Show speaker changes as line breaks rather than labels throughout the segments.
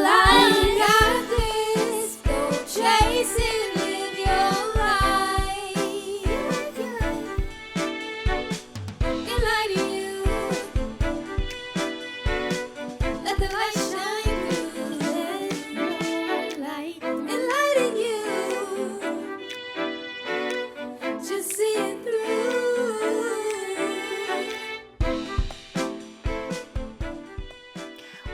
life. You got this. Go chase it, live your life. Enlighten you. Let the light shine through. Light. Enlighten you. Just see it through.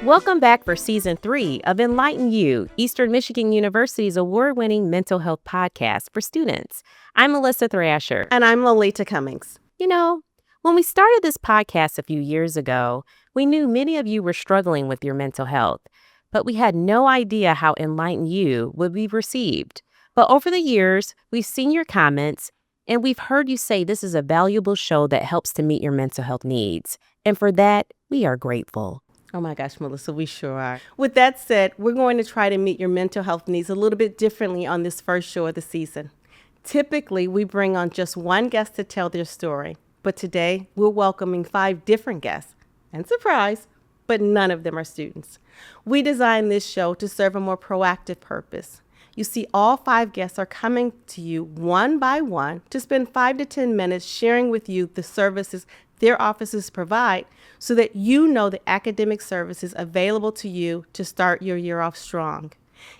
Welcome back for Season 3 of Enlighten U, Eastern Michigan University's award-winning mental health podcast for students. I'm Melissa Thrasher.
And I'm Lolita Cummings.
You know, when we started this podcast a few years ago, we knew many of you were struggling with your mental health, but we had no idea how Enlighten U would be received. But over the years, we've seen your comments, and we've heard you say this is a valuable show that helps to meet your mental health needs. And for that, we are grateful.
Oh my gosh, Melissa, we sure are. With that said, we're going to try to meet your mental health needs a little bit differently on this first show of the season. Typically, we bring on just one guest to tell their story, but today we're welcoming 5 different guests. And surprise, but none of them are students. We designed this show to serve a more proactive purpose. You see, all 5 guests are coming to you one by one to spend 5 to 10 minutes sharing with you the services their offices provide so that you know the academic services available to you to start your year off strong.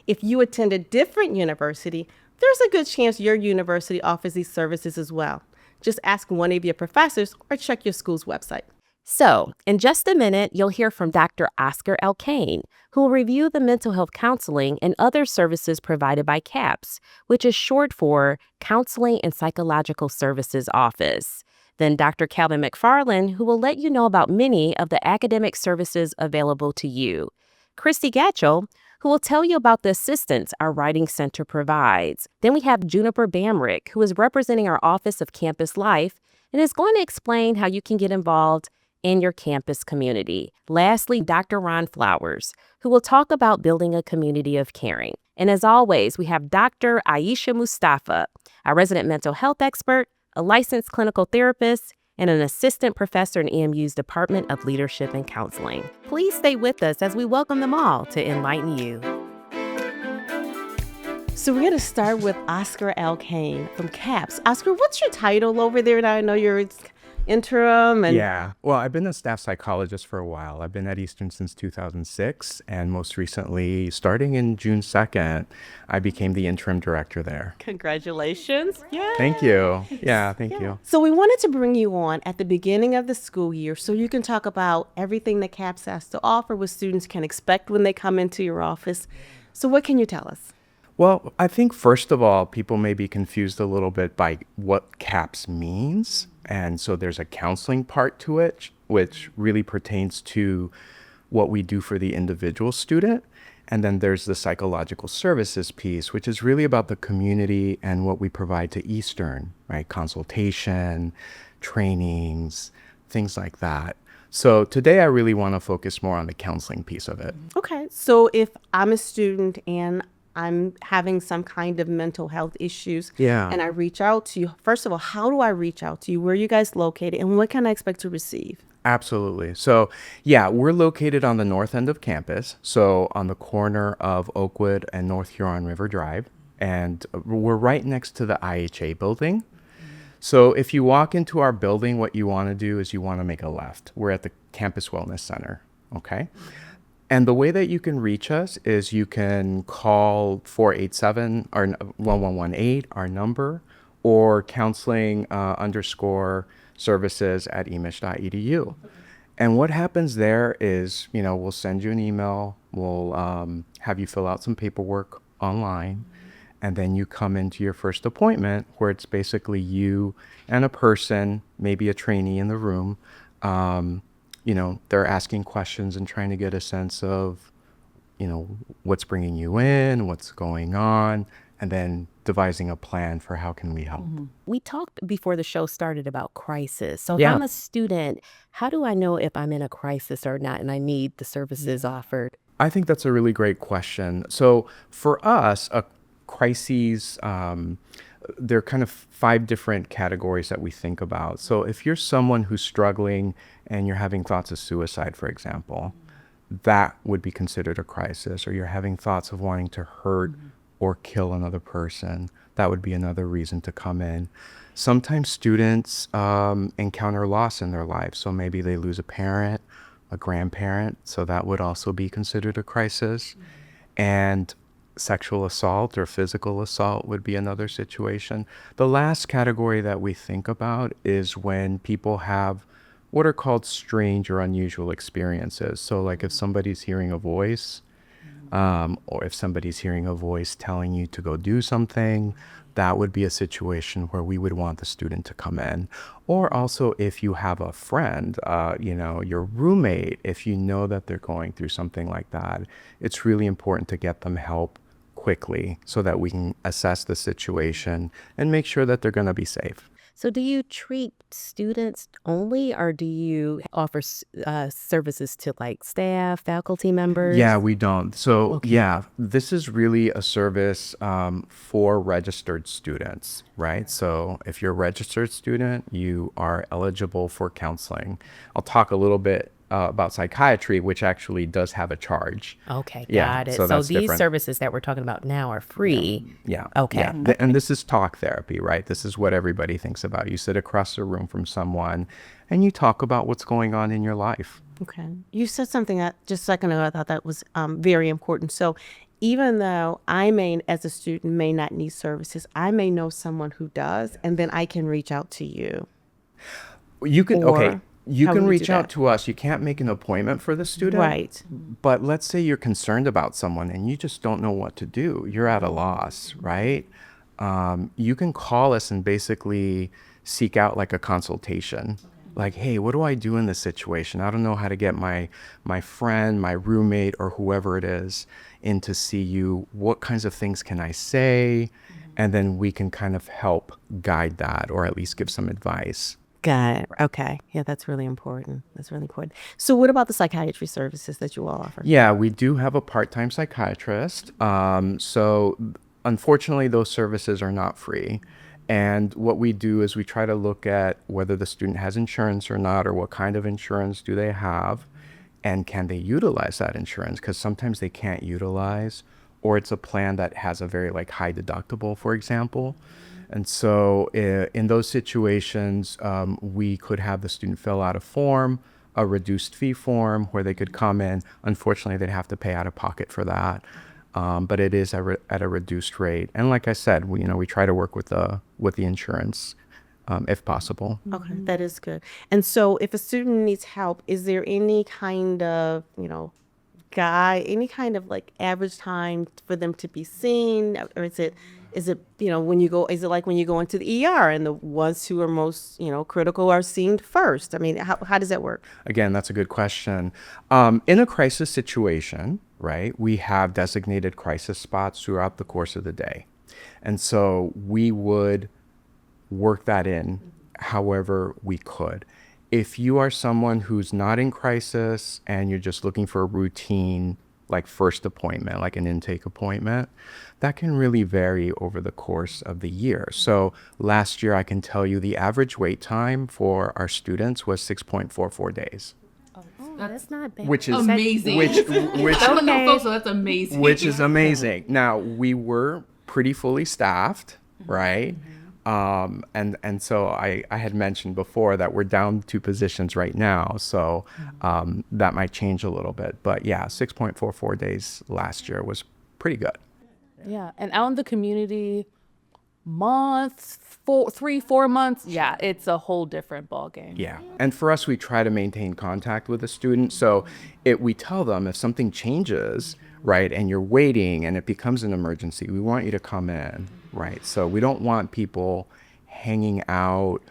If you attend a different university, there's a good chance your university offers these services as well. Just ask one of your professors or check your school's website.
So, in just a minute, you'll hear from Dr. Oscar Alcaine, who will review the mental health counseling and other services provided by CAPS, which is short for Counseling and Psychological Services Office. Then Dr. Calvin McFarland, who will let you know about many of the academic services available to you. Kristine Gatchel, who will tell you about the assistance our Writing Center provides. Then we have Juniper Barrack, who is representing our Office of Campus Life and is going to explain how you can get involved in your campus community. Lastly, Dr. Ron Flowers, who will talk about building a community of caring. And as always, we have Dr. Aisha Mustafa, a resident mental health expert, a licensed clinical therapist, and an assistant professor in EMU's Department of Leadership and Counseling. Please stay with us as we welcome them all to Enlighten U.
So we're going to start with Oscar Alcaine from CAPS. Oscar, what's your title over there? Now I know you're interim.
Yeah. Well, I've been a staff psychologist for a while. I've been at Eastern since 2006. And most recently, starting in June 2nd, I became the interim director there.
Congratulations. Yeah.
Thank you. Yeah, thank you.
So we wanted to bring you on at the beginning of the school year so you can talk about everything that CAPS has to offer, what students can expect when they come into your office. So what can you tell us?
Well, I think first of all, people may be confused a little bit by what CAPS means. And so there's a counseling part to it, which really pertains to what we do for the individual student. And then there's the psychological services piece, which is really about the community and what we provide to Eastern, right? Consultation, trainings, things like that. So today I really want to focus more on the counseling piece of it.
Okay. So if I'm a student and I'm having some kind of mental health issues, and I reach out to you, first of all, how do I reach out to you? Where are you guys located, and what can I expect to receive?
Absolutely. So, yeah, we're located on the north end of campus, so on the corner of Oakwood and North Huron River Drive, and we're right next to the IHA building. So if you walk into our building, what you want to do is you want to make a left. We're at the Campus Wellness Center, okay? And the way that you can reach us is you can call 487 or 1118, our number, or counseling _ services at emich.edu. And what happens there is, we'll send you an email, we'll have you fill out some paperwork online, and then you come into your first appointment where it's basically you and a person, maybe a trainee in the room. They're asking questions and trying to get a sense of, what's bringing you in, what's going on, and then devising a plan for how can we help.
Mm-hmm. We talked before the show started about crisis. So if I'm a student, how do I know if I'm in a crisis or not and I need the services offered?
I think that's a really great question. So for us, a crises, there are kind of 5 different categories that we think about. So if you're someone who's struggling and you're having thoughts of suicide, for example, that would be considered a crisis. Or you're having thoughts of wanting to hurt or kill another person. That would be another reason to come in. Sometimes students encounter loss in their life. So maybe they lose a parent, a grandparent. So that would also be considered a crisis. And sexual assault or physical assault would be another situation. The last category that we think about is when people have what are called strange or unusual experiences. So like if somebody's hearing a voice, or if somebody's hearing a voice telling you to go do something, that would be a situation where we would want the student to come in. Or also if you have a friend, your roommate, if you know that they're going through something like that, it's really important to get them help quickly so that we can assess the situation and make sure that they're going to be safe.
So do you treat students only, or do you offer services to like staff, faculty members?
Yeah, we don't. So yeah, this is really a service for registered students, right? So if you're a registered student, you are eligible for counseling. I'll talk a little bit about psychiatry, which actually does have a charge.
Okay,
Yeah,
got it.
so
So
that's
these
different.
services that we're talking about now are free.
Yeah.
Okay.
Yeah. And this is talk therapy, right? This is what everybody thinks about. You sit across the room from someone and you talk about what's going on in your life.
Okay. You said something that just a second ago, I thought that was very important. So even though I may, as a student, may not need services, I may know someone who does, and then I can reach out to you.
You can,
Or
okay, you
how
can
would we do
reach out
that?
to us. You can't make an appointment for the student.
Right.
But let's say you're concerned about someone and you just don't know what to do. You're at a loss, right? You can call us and basically seek out like a consultation. Like, hey, what do I do in this situation? I don't know how to get my friend, my roommate, or whoever it is in to see you. What kinds of things can I say? And then we can kind of help guide that, or at least give some advice.
Got it. Okay. Yeah, that's really important. That's really important. So what about the psychiatry services that you all offer?
Yeah, we do have a part-time psychiatrist. So unfortunately, those services are not free. And what we do is we try to look at whether the student has insurance or not, or what kind of insurance do they have, and can they utilize that insurance? Because sometimes they can't utilize, or it's a plan that has a very like high deductible, for example. And so in those situations, we could have the student fill out a form, a reduced fee form, where they could come in. Unfortunately, they'd have to pay out of pocket for that. But it is at a reduced rate. And like I said, we try to work with the insurance if possible.
Okay, that is good. And so if a student needs help, is there any kind of, any kind of like average time for them to be seen? Or is it, when you go, is it like when you go into the ER and the ones who are most, critical are seen first? I mean, how does that work?
Again, that's a good question. In a crisis situation, right, we have designated crisis spots throughout the course of the day. And so we would work that in however we could. If you are someone who's not in crisis and you're just looking for a routine, like first appointment, like an intake appointment, that can really vary over the course of the year. So last year, I can tell you the average wait time for our students was 6.44 days.
That's not bad.
Which is
amazing.
which
I don't know, folks, so that's amazing.
which is amazing. Now, we were pretty fully staffed, right? And so I had mentioned before that we're down 2 positions right now, so that might change a little bit. But yeah, 6.44 days last year was pretty good.
Yeah, and out in the community, months, 3-4 months, yeah, it's a whole different ball game.
Yeah. And for us, we try to maintain contact with the student. So we tell them if something changes, right, and you're waiting and it becomes an emergency, we want you to come in, right? So we don't want people hanging out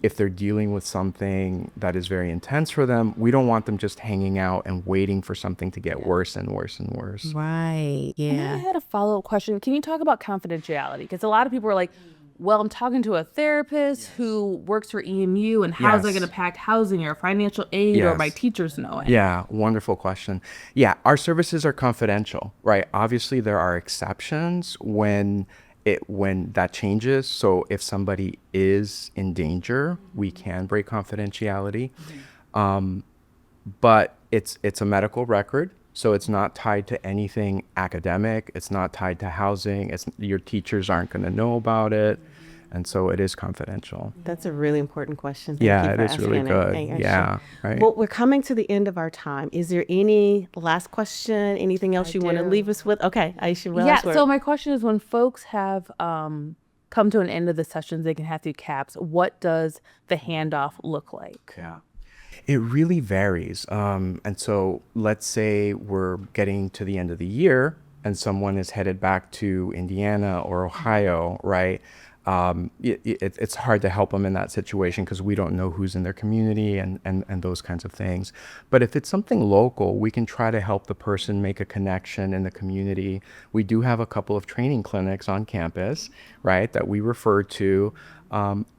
if they're dealing with something that is very intense for them. We don't want them just hanging out and waiting for something to get worse and worse and worse.
Right.
And I had a follow-up question. Can you talk about confidentiality? Because a lot of people are like, well, I'm talking to a therapist who works for EMU, and how's that
Yes.
going to impact housing or financial aid or
Yes.
my teachers knowing?
Yeah, wonderful question. Yeah, our services are confidential, right? Obviously, there are exceptions when that changes. So if somebody is in danger, we can break confidentiality. But it's a medical record, so it's not tied to anything academic. It's not tied to housing. Your teachers aren't going to know about it, and so it is confidential.
That's a really important question. Thank
Yeah,
you
it
for
is really
asking
good.
it.
Yeah, right.
Well, we're coming to the end of our time. Is there any last question? Anything else you want to
do.
leave us with? Okay, Aisha,
Yeah, so my question is, when folks have come to an end of the sessions, they can have through CAPS, what does the handoff look like?
Yeah. It really varies. And so let's say we're getting to the end of the year and someone is headed back to Indiana or Ohio, right? It's hard to help them in that situation because we don't know who's in their community and those kinds of things. But if it's something local, we can try to help the person make a connection in the community. We do have a couple of training clinics on campus, right, that we refer to.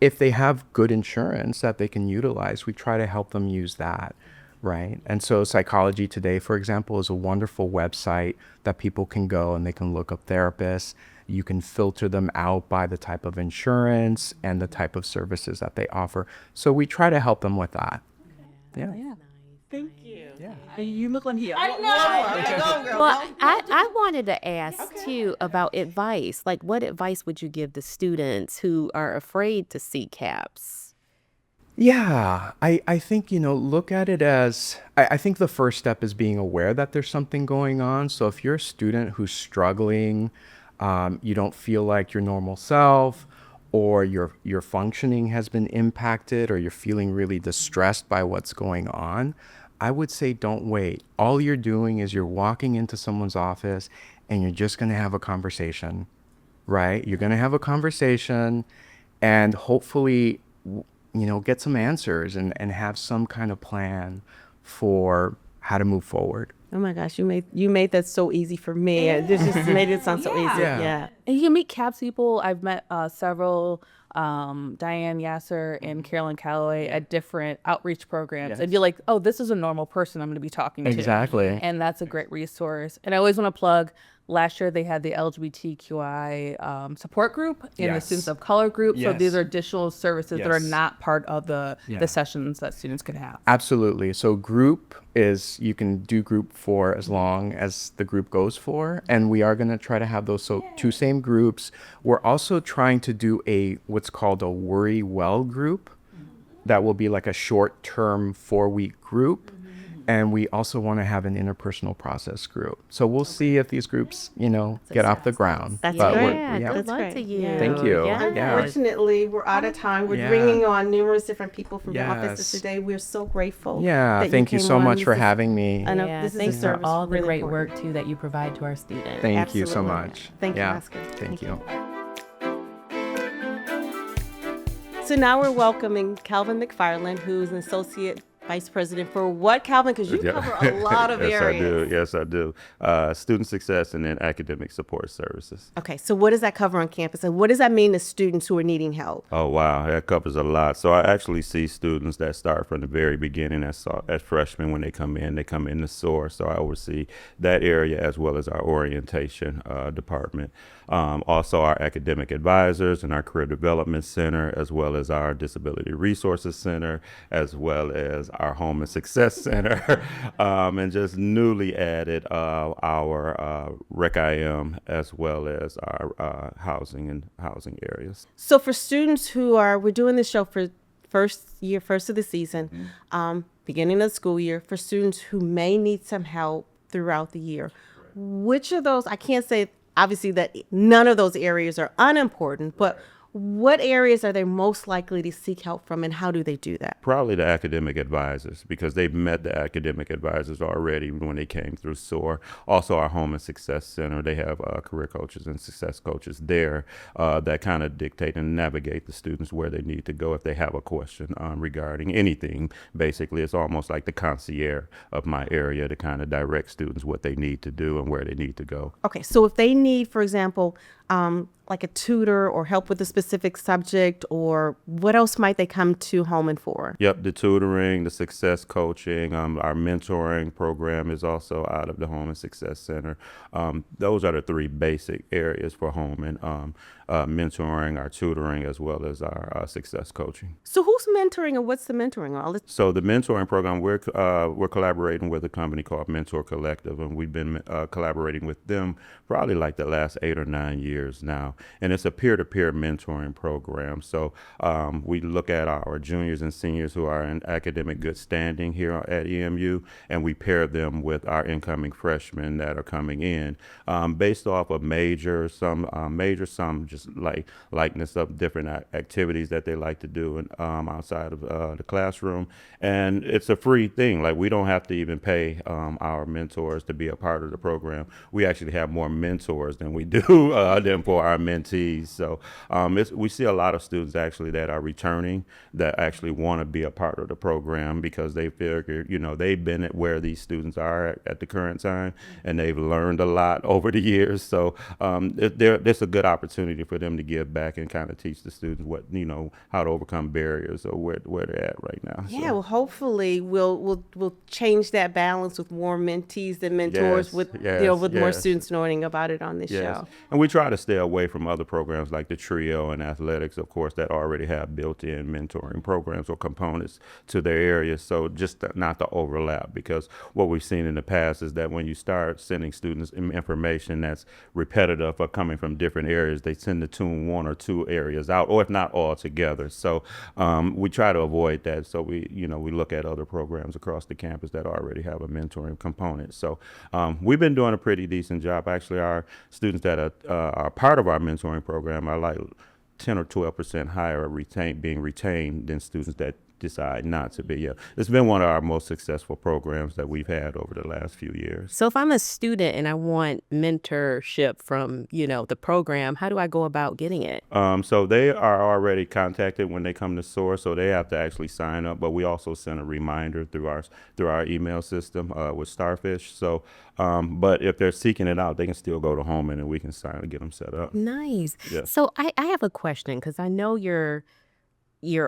If they have good insurance that they can utilize, we try to help them use that. Right. And so Psychology Today, for example, is a wonderful website that people can go and they can look up therapists. You can filter them out by the type of insurance and the type of services that they offer. So we try to help them with that. Yeah.
Thank you.
Yeah.
You look like here.
Well, I wanted to ask too about advice. Like, what advice would you give the students who are afraid to seek CAPS?
Yeah, I think, look at it as, I think the first step is being aware that there's something going on. So if you're a student who's struggling, you don't feel like your normal self, or your functioning has been impacted, or you're feeling really distressed by what's going on, I would say don't wait. All you're doing is you're walking into someone's office and you're just going to have a conversation, right? You're going to have a conversation and hopefully get some answers and have some kind of plan for how to move forward.
Oh my gosh, you made that so easy for me. It just made it sound so easy. Yeah.
And you can meet CAPS people. I've met several, Diane Yasser and Carolyn Calloway at different outreach programs.
Yes.
And you're like, oh, this is a normal person I'm going to be talking to.
Exactly.
And that's a great resource. And I always want to plug, last year they had the LGBTQI support group and the
Yes.
Students of Color group. So
Yes.
these are additional services that are
Yes.
not part of the
Yeah.
sessions that students can have.
Absolutely. So group is, you can do group for as long as the group goes for. And we are going to try to have those two same groups. We're also trying to do what's called a Worry Well group. That will be like a short-term 4-week group. And we also want to have an interpersonal process group. So we'll see if these groups, get off the ground.
That's
But
great.
we're-
Yeah,
yeah.
good
That's
luck
great.
to you.
Yeah.
Thank you.
Yeah.
Unfortunately, we're out of time. We're
Yeah.
bringing on numerous different people from the
Yes.
offices today. We're so grateful.
Yeah,
that
thank you
came
so
on.
much
This
for
is-
having me.
I know
Yeah,
this is a
thanks for
service
all the
really
great
important.
work too that you provide to our students.
Thank you so
Absolutely.
much.
Thank you,
Yeah.
Oscar.
Thank you.
So now we're welcoming Calvin McFarland, who's an associate vice president for what, Calvin? Because you
Yeah.
cover a lot of areas.
Yes, I do. Student success and then academic support services.
Okay, so what does that cover on campus, and what does that mean to students who are needing help?
Oh, wow. That covers a lot. So I actually see students that start from the very beginning as freshmen when they come in the SOAR. So I oversee that area as well as our orientation department. Also our academic advisors and our career development center, as well as our disability resources center, as well as our home and success center, and just newly added our Rec IM, as well as our housing areas.
So for students who we're doing this show for first of the season, beginning of the school year, for students who may need some help throughout the year, which of those, I can't say obviously that none of those areas are unimportant, but what areas are they most likely to seek help from, and how do they do that?
Probably the academic advisors, because they've met the academic advisors already when they came through SOAR. Also, our Home and Success Center, they have career coaches and success coaches there that kind of dictate and navigate the students where they need to go if they have a question regarding anything. Basically, it's almost like the concierge of my area to kind of direct students what they need to do and where they need to go.
Okay, so if they need, for example, like a tutor or help with a specific subject, or what else might they come to Holman for?
Yep, the tutoring, the success coaching, our mentoring program is also out of the Holman Success Center. Those are the three basic areas for Holman, mentoring, our tutoring, as well as our success coaching.
So who's mentoring and what's the mentoring? All this?
So the mentoring program, we're collaborating with a company called Mentor Collective, and we've been collaborating with them probably like the last 8 or 9 years now. And it's a peer-to-peer mentoring program. So we look at our juniors and seniors who are in academic good standing here at EMU, and we pair them with our incoming freshmen that are coming in based off of some just like likeness of different activities that they like to do and outside of the classroom. And it's a free thing. Like, we don't have to even pay our mentors to be a part of the program. We actually have more mentors than we do than for our mentees. So we see a lot of students actually that are returning that actually want to be a part of the program because they figure, they've been at where these students are at the current time, and they've learned a lot over the years. So there's a good opportunity for them to give back and kind of teach the students what, how to overcome barriers or where they're at right now.
Yeah, well, hopefully we'll change that balance with more mentees than mentors, with more students knowing about it on this show.
And we try to stay away from other programs like the TRIO and athletics, of course, that already have built-in mentoring programs or components to their areas. So just not to overlap, because what we've seen in the past is that when you start sending students information that's repetitive or coming from different areas, they tend to tune one or two areas out, or if not all together. So we try to avoid that. So we look at other programs across the campus that already have a mentoring component. So we've been doing a pretty decent job. Actually, our students that are part of our mentoring program are like 10 or 12% higher being retained than students that decide not to be. It's been one of our most successful programs that we've had over the last few years.
So if I'm a student and I want mentorship from, the program, how do I go about getting it?
So they are already contacted when they come to SOAR, so they have to actually sign up, but we also send a reminder through our email system with Starfish. So but if they're seeking it out, they can still go to Holman and we can sign and get them set up.
Nice.
Yeah.
So I have a question, because I know you're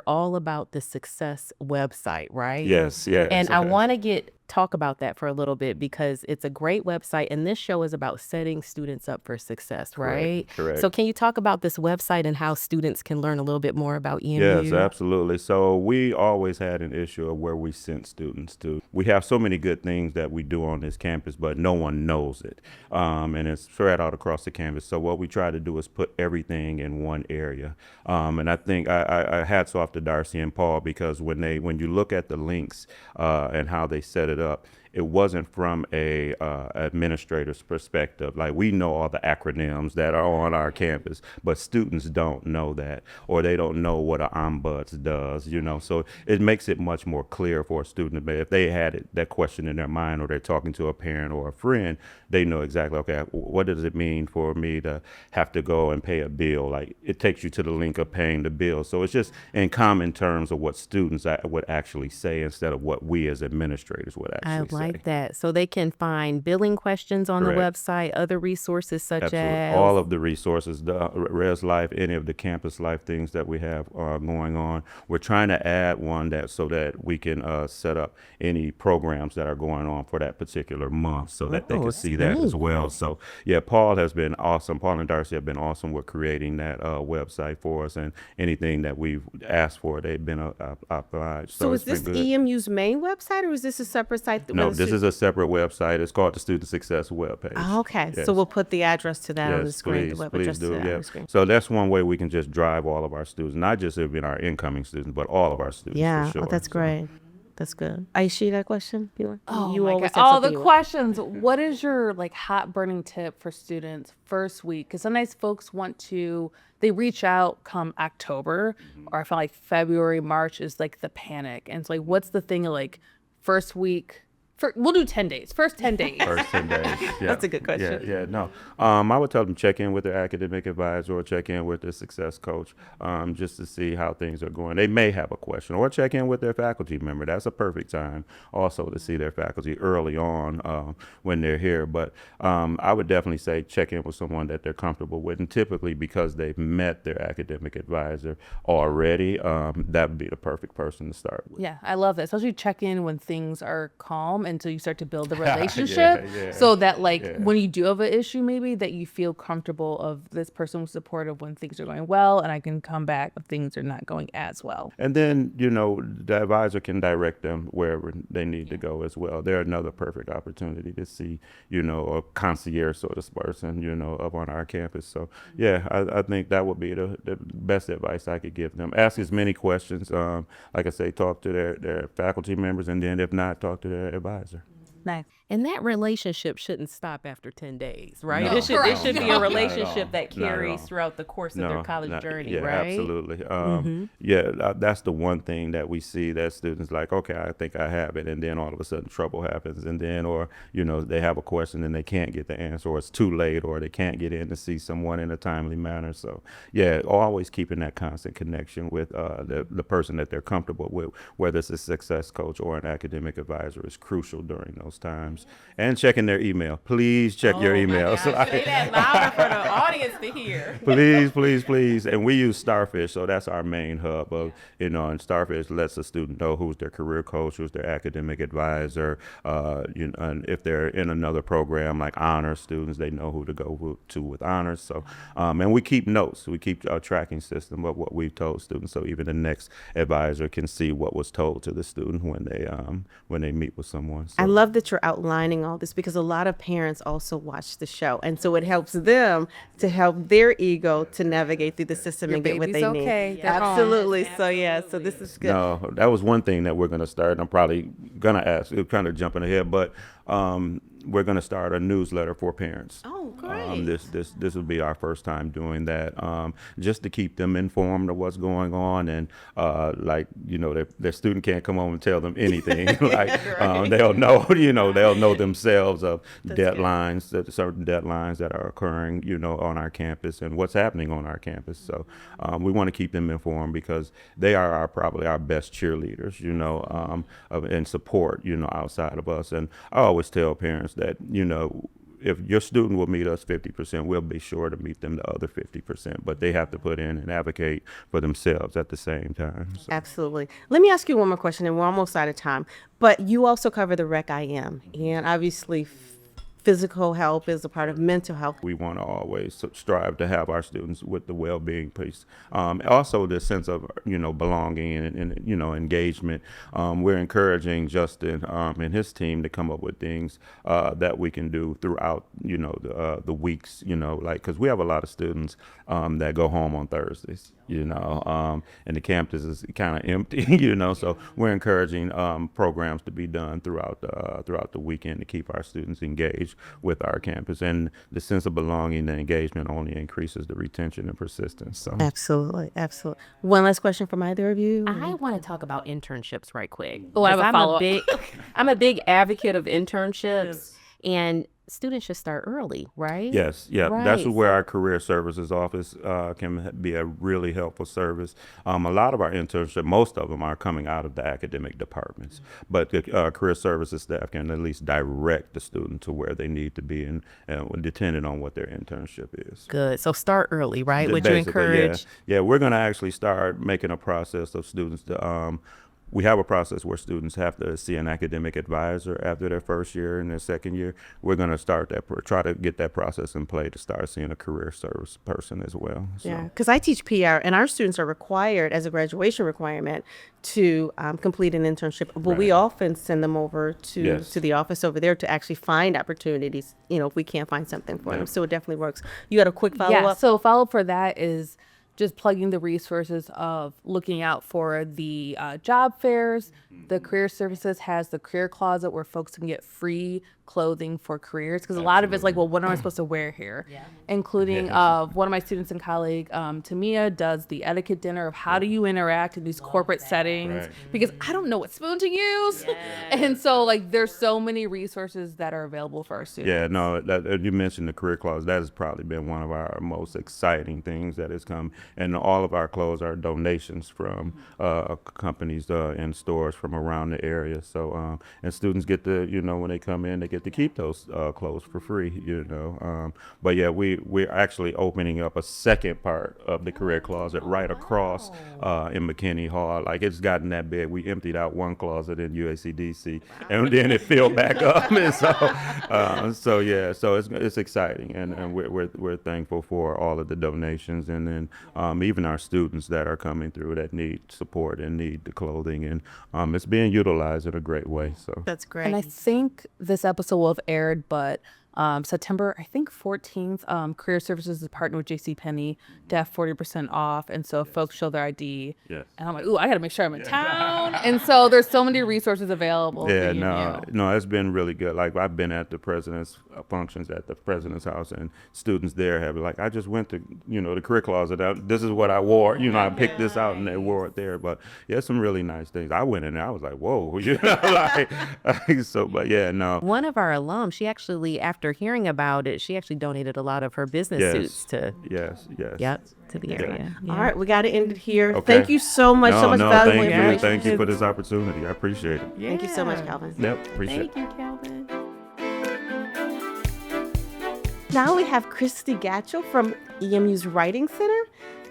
all about the success website, right?
Yes.
And I want to talk about that for a little bit, because it's a great website, and this show is about setting students up for success, right?
Correct.
So can you talk about this website and how students can learn a little bit more about EMU?
Yes, absolutely. So we always had an issue of where we sent students to. We have so many good things that we do on this campus, but no one knows it. And it's spread out across the campus. So what we try to do is put everything in one area. And I think I hats off to Darcy and Paul, because when you look at the links and how they set it up, it wasn't from a administrator's perspective. Like, we know all the acronyms that are on our campus, but students don't know that, or they don't know what an ombuds does, So it makes it much more clear for a student. But if they had that question in their mind, or they're talking to a parent or a friend, they know exactly, okay, what does it mean for me to have to go and pay a bill? Like, it takes you to the link of paying the bill. So it's just in common terms of what students would actually say, instead of what we as administrators would actually say.
Like that. So they can find billing questions on
Correct.
the website, other resources such
Absolutely.
as
All of the resources, the Res Life, any of the campus life things that we have going on. We're trying to add one so that we can set up any programs that are going on for that particular month, so that they can see that as well. So Paul has been awesome. Paul and Darcy have been awesome with creating that website for us, and anything that we've asked for, they've been obliged.
So is this EMU's main website, or is this a separate site?
No, this is a separate website. It's called the Student Success webpage.
Oh, okay.
Yes.
So we'll put the address to that on the
Yes,
screen.
please,
The web
please
address
do.
to that on
Yeah.
the screen.
So that's one way we can just drive all of our students, not just even our incoming students, but all of our students.
Yeah.
For sure.
Oh, that's great. That's good. Aisha, that question?
Oh,
you
my
always
God.
have
All
something
the
you want-
questions. What is your hot burning tip for students first week? Because sometimes folks they reach out come October, or I feel like February, March is the panic. And it's what's the thing first week We'll do 10 days. First 10 days.
First 10 days. Yeah.
That's a good question.
Yeah, no. I would tell them check in with their academic advisor or check in with their success coach just to see how things are going. They may have a question, or check in with their faculty member. That's a perfect time also to see their faculty early on when they're here. But I would definitely say check in with someone that they're comfortable with. And typically, because they've met their academic advisor already, that would be the perfect person to start with.
Yeah, I love that. Especially check in when things are calm until you start to build the relationship. So that when you do have an issue, maybe that you feel comfortable of this person was supportive when things are going well, and I can come back if things are not going as well.
And then, the advisor can direct them wherever they need to go as well. They're another perfect opportunity to see, a concierge sort of person, up on our campus. So, I think that would be the best advice I could give them. Ask as many questions. Like I say, talk to their faculty members, and then if not, talk to their advisor.
Nice.
And that relationship shouldn't stop after 10 days, right?
No.
It should be a relationship that
Not at
carries
all.
throughout the course of their college journey,
yeah,
right?
Absolutely. That's the one thing that we see that students like, okay, I think I have it. And then all of a sudden trouble happens. And then, or, they have a question and they can't get the answer, or it's too late, or they can't get in to see someone in a timely manner. So, always keeping that constant connection with the person that they're comfortable with, whether it's a success coach or an academic advisor, is crucial during those times. And checking their email. Please check your email.
Say that louder for the audience to hear.
Please. And we use Starfish, so that's our main hub of, and Starfish lets a student know who's their career coach, who's their academic advisor, and if they're in another program like honors students, they know who to go to with honors. So, and we keep notes. We keep a tracking system of what we've told students, so even the next advisor can see what was told to the student when they meet with someone. So.
I love that you're outlining all this, because a lot of parents also watch the show, and so it helps them to help their ego to navigate through the system and get what they
baby's okay.
need.
They're home.
Absolutely. So this is good.
No, that was one thing that we're going to start. I'm probably going to ask, kind of jumping ahead, but we're going to start a newsletter for parents.
Oh, great.
This will be our first time doing that, just to keep them informed of what's going on, and their student can't come home and tell them anything. They'll know, they'll know themselves of deadlines, that certain deadlines that are occurring, on our campus and what's happening on our campus. So we want to keep them informed, because they are probably our best cheerleaders, and support, outside of us. And I always tell parents that, if your student will meet us 50%, we'll be sure to meet them the other 50%. But they have to put in and advocate for themselves at the same time. So.
Absolutely. Let me ask you one more question, and we're almost out of time. But you also cover the Rec IM, and obviously physical health is a part of mental health.
We want to always strive to have our students with the well-being piece. Also the sense of, belonging and engagement. We're encouraging Justin and his team to come up with things that we can do throughout, the weeks, because we have a lot of students that go home on Thursdays, and the campus is kind of empty, so we're encouraging programs to be done throughout the weekend to keep our students engaged with our campus. And the sense of belonging and engagement only increases the retention and persistence. So.
Absolutely. One last question from either of you.
I want to talk about internships right quick.
Oh, I have a follow-up.
I'm a big advocate of internships, and students should start early, right?
Yes, yeah.
Right.
That's where our career services office can be a really helpful service. A lot of our internships, most of them are coming out of the academic departments, but the career services staff can at least direct the student to where they need to be, and depending on what their internship is.
Good. So start early, right? Would you
Basically,
encourage?
Yeah, we're going to actually start making a process of students to we have a process where students have to see an academic advisor after their first year and their second year. We're going to start try to get that process in play to start seeing a career service person as well. So.
Yeah, because I teach PR, and our students are required as a graduation requirement to complete an internship. But we often send them over to the office over there to actually find opportunities, if we can't find something for them. So it definitely works. You got a quick follow-up?
Yeah, so follow-up for that is just plugging the resources of looking out for the job fairs. The career services has the career closet where folks can get free clothing for careers, because a lot of it's like, well, what am I supposed to wear here? Including one of my students and colleague, Tamia, does the etiquette dinner of how do you interact in these corporate settings, because I don't know what spoon to use. And so like there's so many resources that are available for our students.
Yeah, no, you mentioned the career closet. That has probably been one of our most exciting things that has come. And all of our clothes are donations from companies and stores from around the area. So, and students get to, when they come in, they get to keep those clothes for free, But yeah, we're actually opening up a second part of the career closet right across in McKinney Hall. Like, it's gotten that big. We emptied out one closet in UACDC, and then it filled back up. And so it's exciting, and we're thankful for all of the donations, and then even our students that are coming through that need support and need the clothing, and it's being utilized in a great way. So
That's great.
And I think this episode will have aired, but September, I think 14th, Career Services is partnered with JCPenney to have 40% off. And so if folks show their ID, and I'm like, ooh, I got to make sure I'm in town. And so there's so many resources available.
Yeah, no, it's been really good. Like, I've been at the president's functions at the president's house, and students there have like, I just went to, the career closet. This is what I wore. I picked this out and they wore it there. But yeah, some really nice things. I went in there, I was like, whoa, but yeah, no.
One of our alums, she actually, after hearing about it, she actually donated a lot of her business suits to to the area. Yeah.
All right, we got to end it here.
Okay.
Thank you so much. Valuable information.
Thank you for this opportunity. I appreciate it.
Thank you so much, Calvin.
Yep, appreciate it.
Thank you, Calvin.
Now we have Kristine Gatchel from EMU's Writing Center.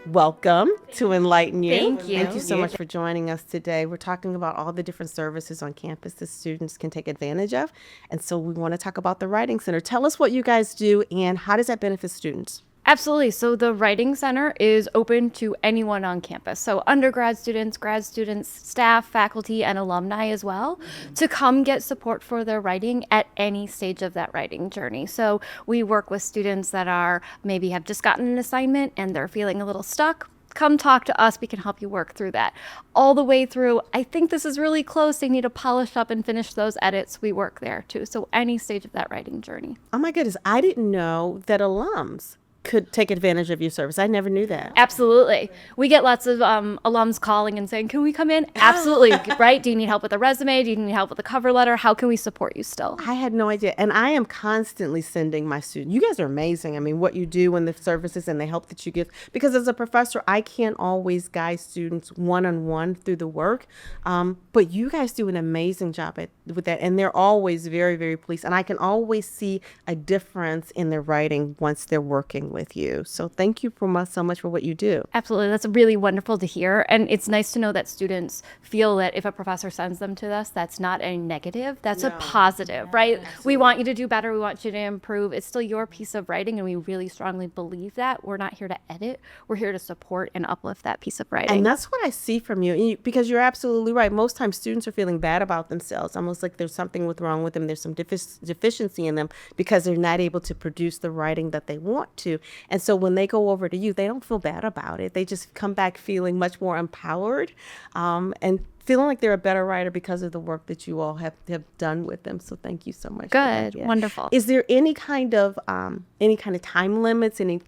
Welcome to Enlighten U.
Thank you.
Thank you so much for joining us today. We're talking about all the different services on campus that students can take advantage of. And so we want to talk about the Writing Center. Tell us what you guys do and how does that benefit students?
Absolutely. So the Writing Center is open to anyone on campus. So undergrad students, grad students, staff, faculty, and alumni as well, to come get support for their writing at any stage of that writing journey. So we work with students that are maybe have just gotten an assignment and they're feeling a little stuck. Come talk to us. We can help you work through that. All the way through, I think this is really close. They need to polish up and finish those edits. We work there too. So any stage of that writing journey.
Oh my goodness. I didn't know that alums could take advantage of your service. I never knew that.
Absolutely. We get lots of alums calling and saying, can we come in? Absolutely. Right? Do you need help with a resume? Do you need help with a cover letter? How can we support you still?
I had no idea. And I am constantly sending my students. You guys are amazing. I mean, what you do and the services and the help that you give. Because as a professor, I can't always guide students one-on-one through the work. But you guys do an amazing job with that. And they're always very, very pleased. And I can always see a difference in their writing once they're working with you. So thank you so much for what you do.
Absolutely. That's really wonderful to hear. And it's nice to know that students feel that if a professor sends them to us, that's not a negative, that's a positive, right? Absolutely. We want you to do better. We want you to improve. It's still your piece of writing. And we really strongly believe that. We're not here to edit. We're here to support and uplift that piece of writing.
And that's what I see from you, because you're absolutely right. Most times students are feeling bad about themselves, almost like there's something wrong with them. There's some deficiency in them because they're not able to produce the writing that they want to. And so when they go over to you, they don't feel bad about it. They just come back feeling much more empowered and feeling like they're a better writer because of the work that you all have done with them. So thank you so much.
Good.
Yeah.
Wonderful.
Is there any kind of time limits, any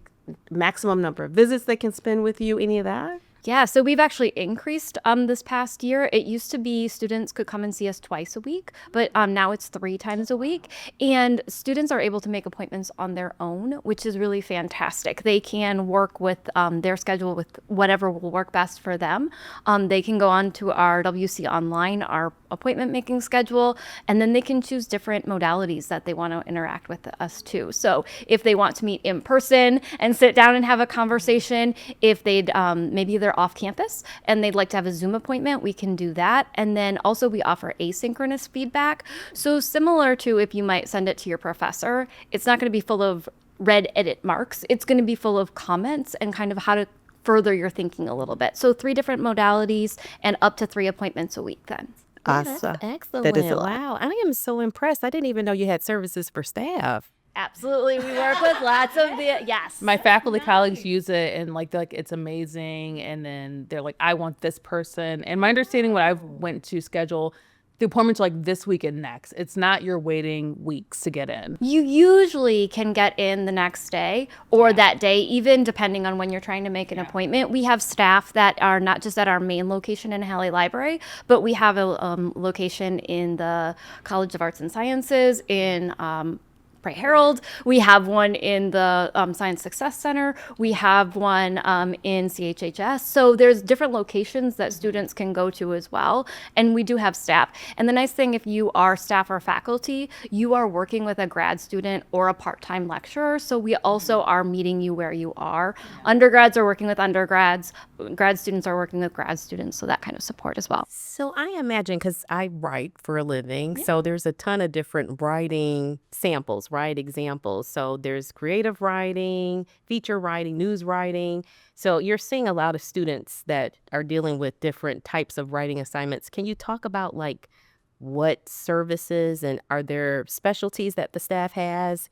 maximum number of visits they can spend with you, any of that?
Yeah, so we've actually increased this past year. It used to be students could come and see us twice a week, but now it's 3 times a week. And students are able to make appointments on their own, which is really fantastic. They can work with their schedule with whatever will work best for them. They can go on to our WC Online, our appointment making schedule, and then they can choose different modalities that they want to interact with us too. So if they want to meet in person and sit down and have a conversation, if they'd maybe they're off campus and they'd like to have a Zoom appointment, we can do that. And then also we offer asynchronous feedback. So similar to if you might send it to your professor, it's not going to be full of red edit marks. It's going to be full of comments and kind of how to further your thinking a little bit. So 3 different modalities and up to 3 appointments a week then.
Awesome.
Excellent.
That is a lot.
Wow. I am so impressed. I didn't even know you had services for staff.
Absolutely. We work with lots of the, yes.
My faculty colleagues use it and like they're like it's amazing, and then they're like, I want this person. And my understanding when I went to schedule the appointments like this week and next, it's not you're waiting weeks to get in.
You usually can get in the next day or that day, even depending on when you're trying to make an appointment. We have staff that are not just at our main location in Halle Library, but we have a location in the College of Arts and Sciences in Pray Herald. We have one in the Science Success Center. We have one in CHHS. So there's different locations that students can go to as well. And we do have staff. And the nice thing, if you are staff or faculty, you are working with a grad student or a part-time lecturer. So we also are meeting you where you are. Undergrads are working with undergrads. Grad students are working with grad students. So that kind of support as well.
So I imagine, because I write for a living, so there's a ton of different writing samples, right? Examples. So there's creative writing, feature writing, news writing. So you're seeing a lot of students that are dealing with different types of writing assignments. Can you talk about like what services and are there specialties that the staff has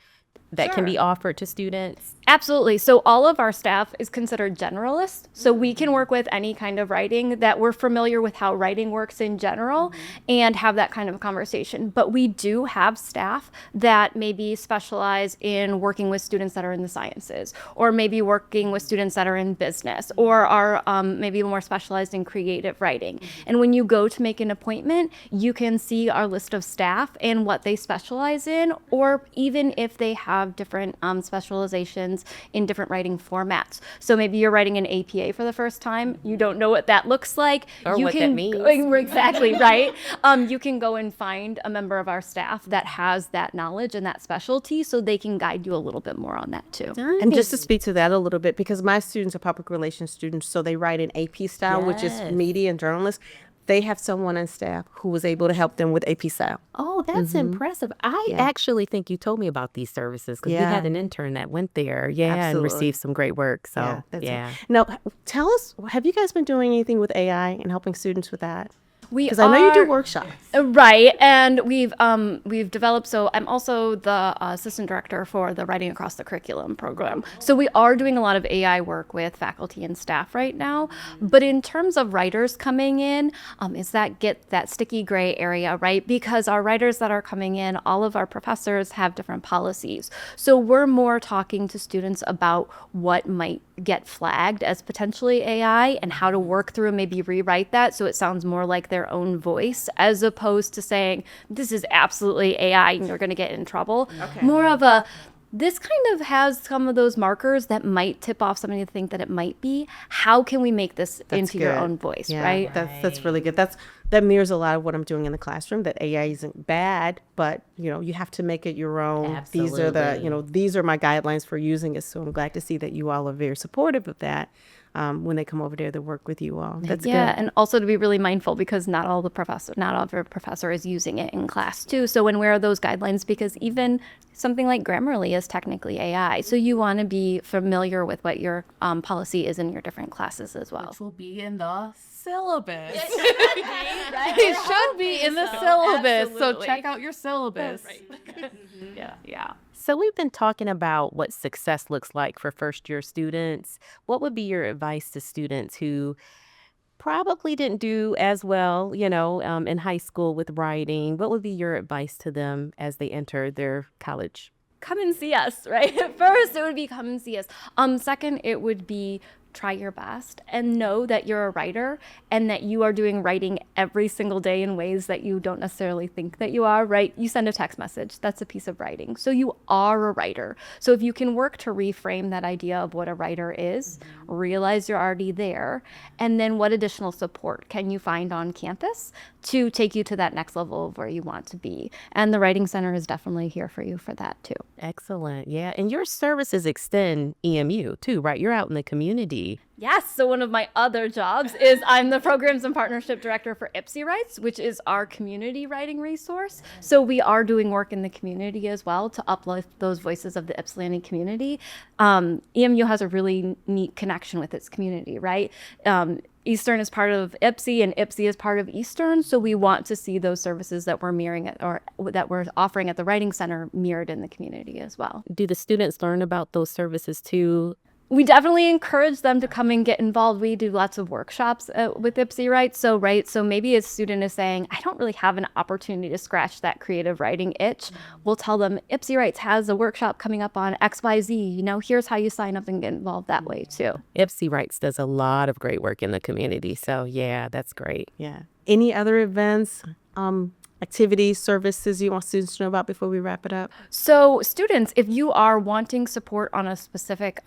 that can be offered to students?
Absolutely. So all of our staff is considered generalist. So we can work with any kind of writing that we're familiar with how writing works in general and have that kind of conversation. But we do have staff that maybe specialize in working with students that are in the sciences, or maybe working with students that are in business, or are maybe more specialized in creative writing. And when you go to make an appointment, you can see our list of staff and what they specialize in, or even if they have different specializations in different writing formats. So maybe you're writing an APA for the first time. You don't know what that looks like.
Or
you
what
can,
that means.
Exactly, right? You can go and find a member of our staff that has that knowledge and that specialty so they can guide you a little bit more on that too.
And just to speak to that a little bit, because my students are public relations students, so they write in AP style, which is media and journalists. They have someone on staff who was able to help them with AP style.
Oh, that's impressive. I actually think you told me about these services because we had an intern that went there, and
Absolutely.
received some great work. So,
Now, tell us, have you guys been doing anything with AI and helping students with that?
Because
I know you do workshops.
Right, and we've developed. So I'm also the assistant director for the Writing Across the Curriculum program. So we are doing a lot of AI work with faculty and staff right now. But in terms of writers coming in, is that get that sticky gray area, right? Because our writers that are coming in, all of our professors have different policies. So we're more talking to students about what might get flagged as potentially AI and how to work through and maybe rewrite that so it sounds more like their own voice, as opposed to saying this is absolutely AI and you're going to get in trouble. More of a, this kind of has some of those markers that might tip off somebody to think that it might be. How can we make this into your own voice, right?
That's really good. That mirrors a lot of what I'm doing in the classroom. That AI isn't bad, but you have to make it your own. These are these are my guidelines for using it. So I'm glad to see that you all are very supportive of that. When they come over there to work with you all. That's good.
And also to be really mindful because not every professor is using it in class too. So when where are those guidelines? Because even something like Grammarly is technically AI. So you want to be familiar with what your policy is in your different classes as well.
Which will be in the syllabus. It should be in the syllabus. So check out your syllabus.
Yeah.
So we've been talking about what success looks like for first-year students. What would be your advice to students who probably didn't do as well, in high school with writing? What would be your advice to them as they enter their college?
Come and see us, right? First, it would be come and see us. Second, it would be try your best and know that you're a writer and that you are doing writing every single day in ways that you don't necessarily think that you are, right? You send a text message, that's a piece of writing. So you are a writer. So if you can work to reframe that idea of what a writer is, realize you're already there, and then what additional support can you find on campus to take you to that next level of where you want to be. And the Writing Center is definitely here for you for that too.
Excellent. Yeah. And your services extend EMU too, right? You're out in the community.
Yes. So one of my other jobs is I'm the Programs and Partnership Director for IPSI Writes, which is our community writing resource. So we are doing work in the community as well to uplift those voices of the Ypsilanti community. EMU has a really neat connection with its community, right? Eastern is part of IPSI and IPSI is part of Eastern. So we want to see those services that we're mirroring or that we're offering at the Writing Center mirrored in the community as well.
Do the students learn about those services too?
We definitely encourage them to come and get involved. We do lots of workshops with IPSI, right? So maybe a student is saying, I don't really have an opportunity to scratch that creative writing itch. We'll tell them IPSI Writes has a workshop coming up on XYZ. Here's how you sign up and get involved that way too.
IPSI Writes does a lot of great work in the community. So yeah, that's great.
Yeah. Any other events, activities, services you want students to know about before we wrap it up?
So students, if you are wanting support on a specific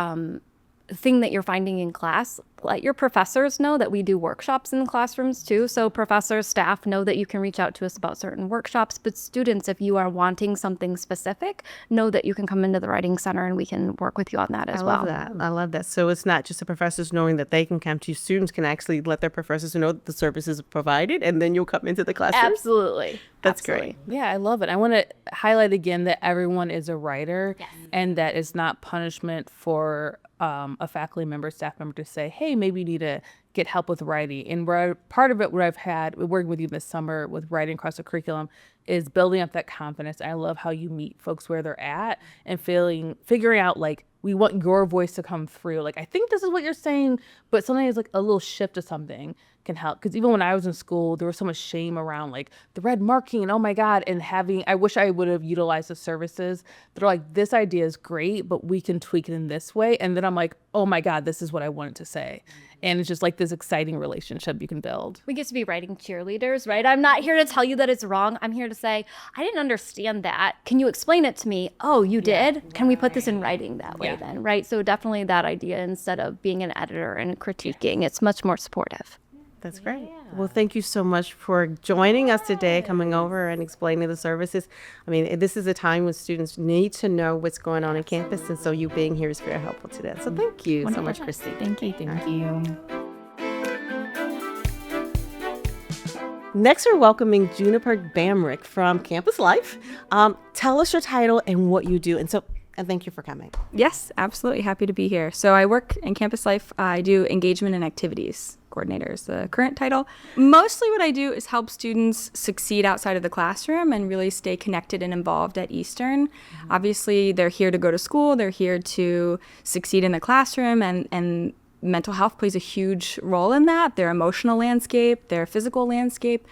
thing that you're finding in class, let your professors know that we do workshops in the classrooms too. So professors, staff know that you can reach out to us about certain workshops. But students, if you are wanting something specific, know that you can come into the Writing Center and we can work with you on that as well.
I love that. So it's not just the professors knowing that they can come to you. Students can actually let their professors know that the services are provided, and then you'll come into the classroom.
Absolutely.
That's
Absolutely.
great.
Yeah, I love it. I want to highlight again that everyone is a writer, and that it's not punishment for a faculty member, staff member to say, hey, maybe you need to get help with writing. And part of it, what I've had working with you this summer with writing across the curriculum, is building up that confidence. I love how you meet folks where they're at and figuring out, like, we want your voice to come through. Like, I think this is what you're saying, but sometimes like a little shift of something can help. Because even when I was in school, there was so much shame around like the red marking and oh my God, and I wish I would have utilized the services that are like, this idea is great, but we can tweak it in this way. And then I'm like, oh my God, this is what I wanted to say. And it's just like this exciting relationship you can build.
We get to be writing cheerleaders, right? I'm not here to tell you that it's wrong. I'm here to say, I didn't understand that. Can you explain it to me? Oh, you did? Can we put this in writing that way then, right? So definitely that idea, instead of being an editor and critiquing, it's much more supportive.
That's great. Well, thank you so much for joining us today, coming over and explaining the services. I mean, this is a time when students need to know what's going on in campus, and so you being here is very helpful to that. So thank you so much, Kristine.
Thank you.
Next, we're welcoming Juniper Barrack from Campus Life. Tell us your title and what you do. And thank you for coming.
Yes, absolutely. Happy to be here. So I work in Campus Life. I do engagement and activities coordinator is the current title. Mostly what I do is help students succeed outside of the classroom and really stay connected and involved at Eastern. Obviously, they're here to go to school. They're here to succeed in the classroom, and mental health plays a huge role in that. Their emotional landscape, their physical landscape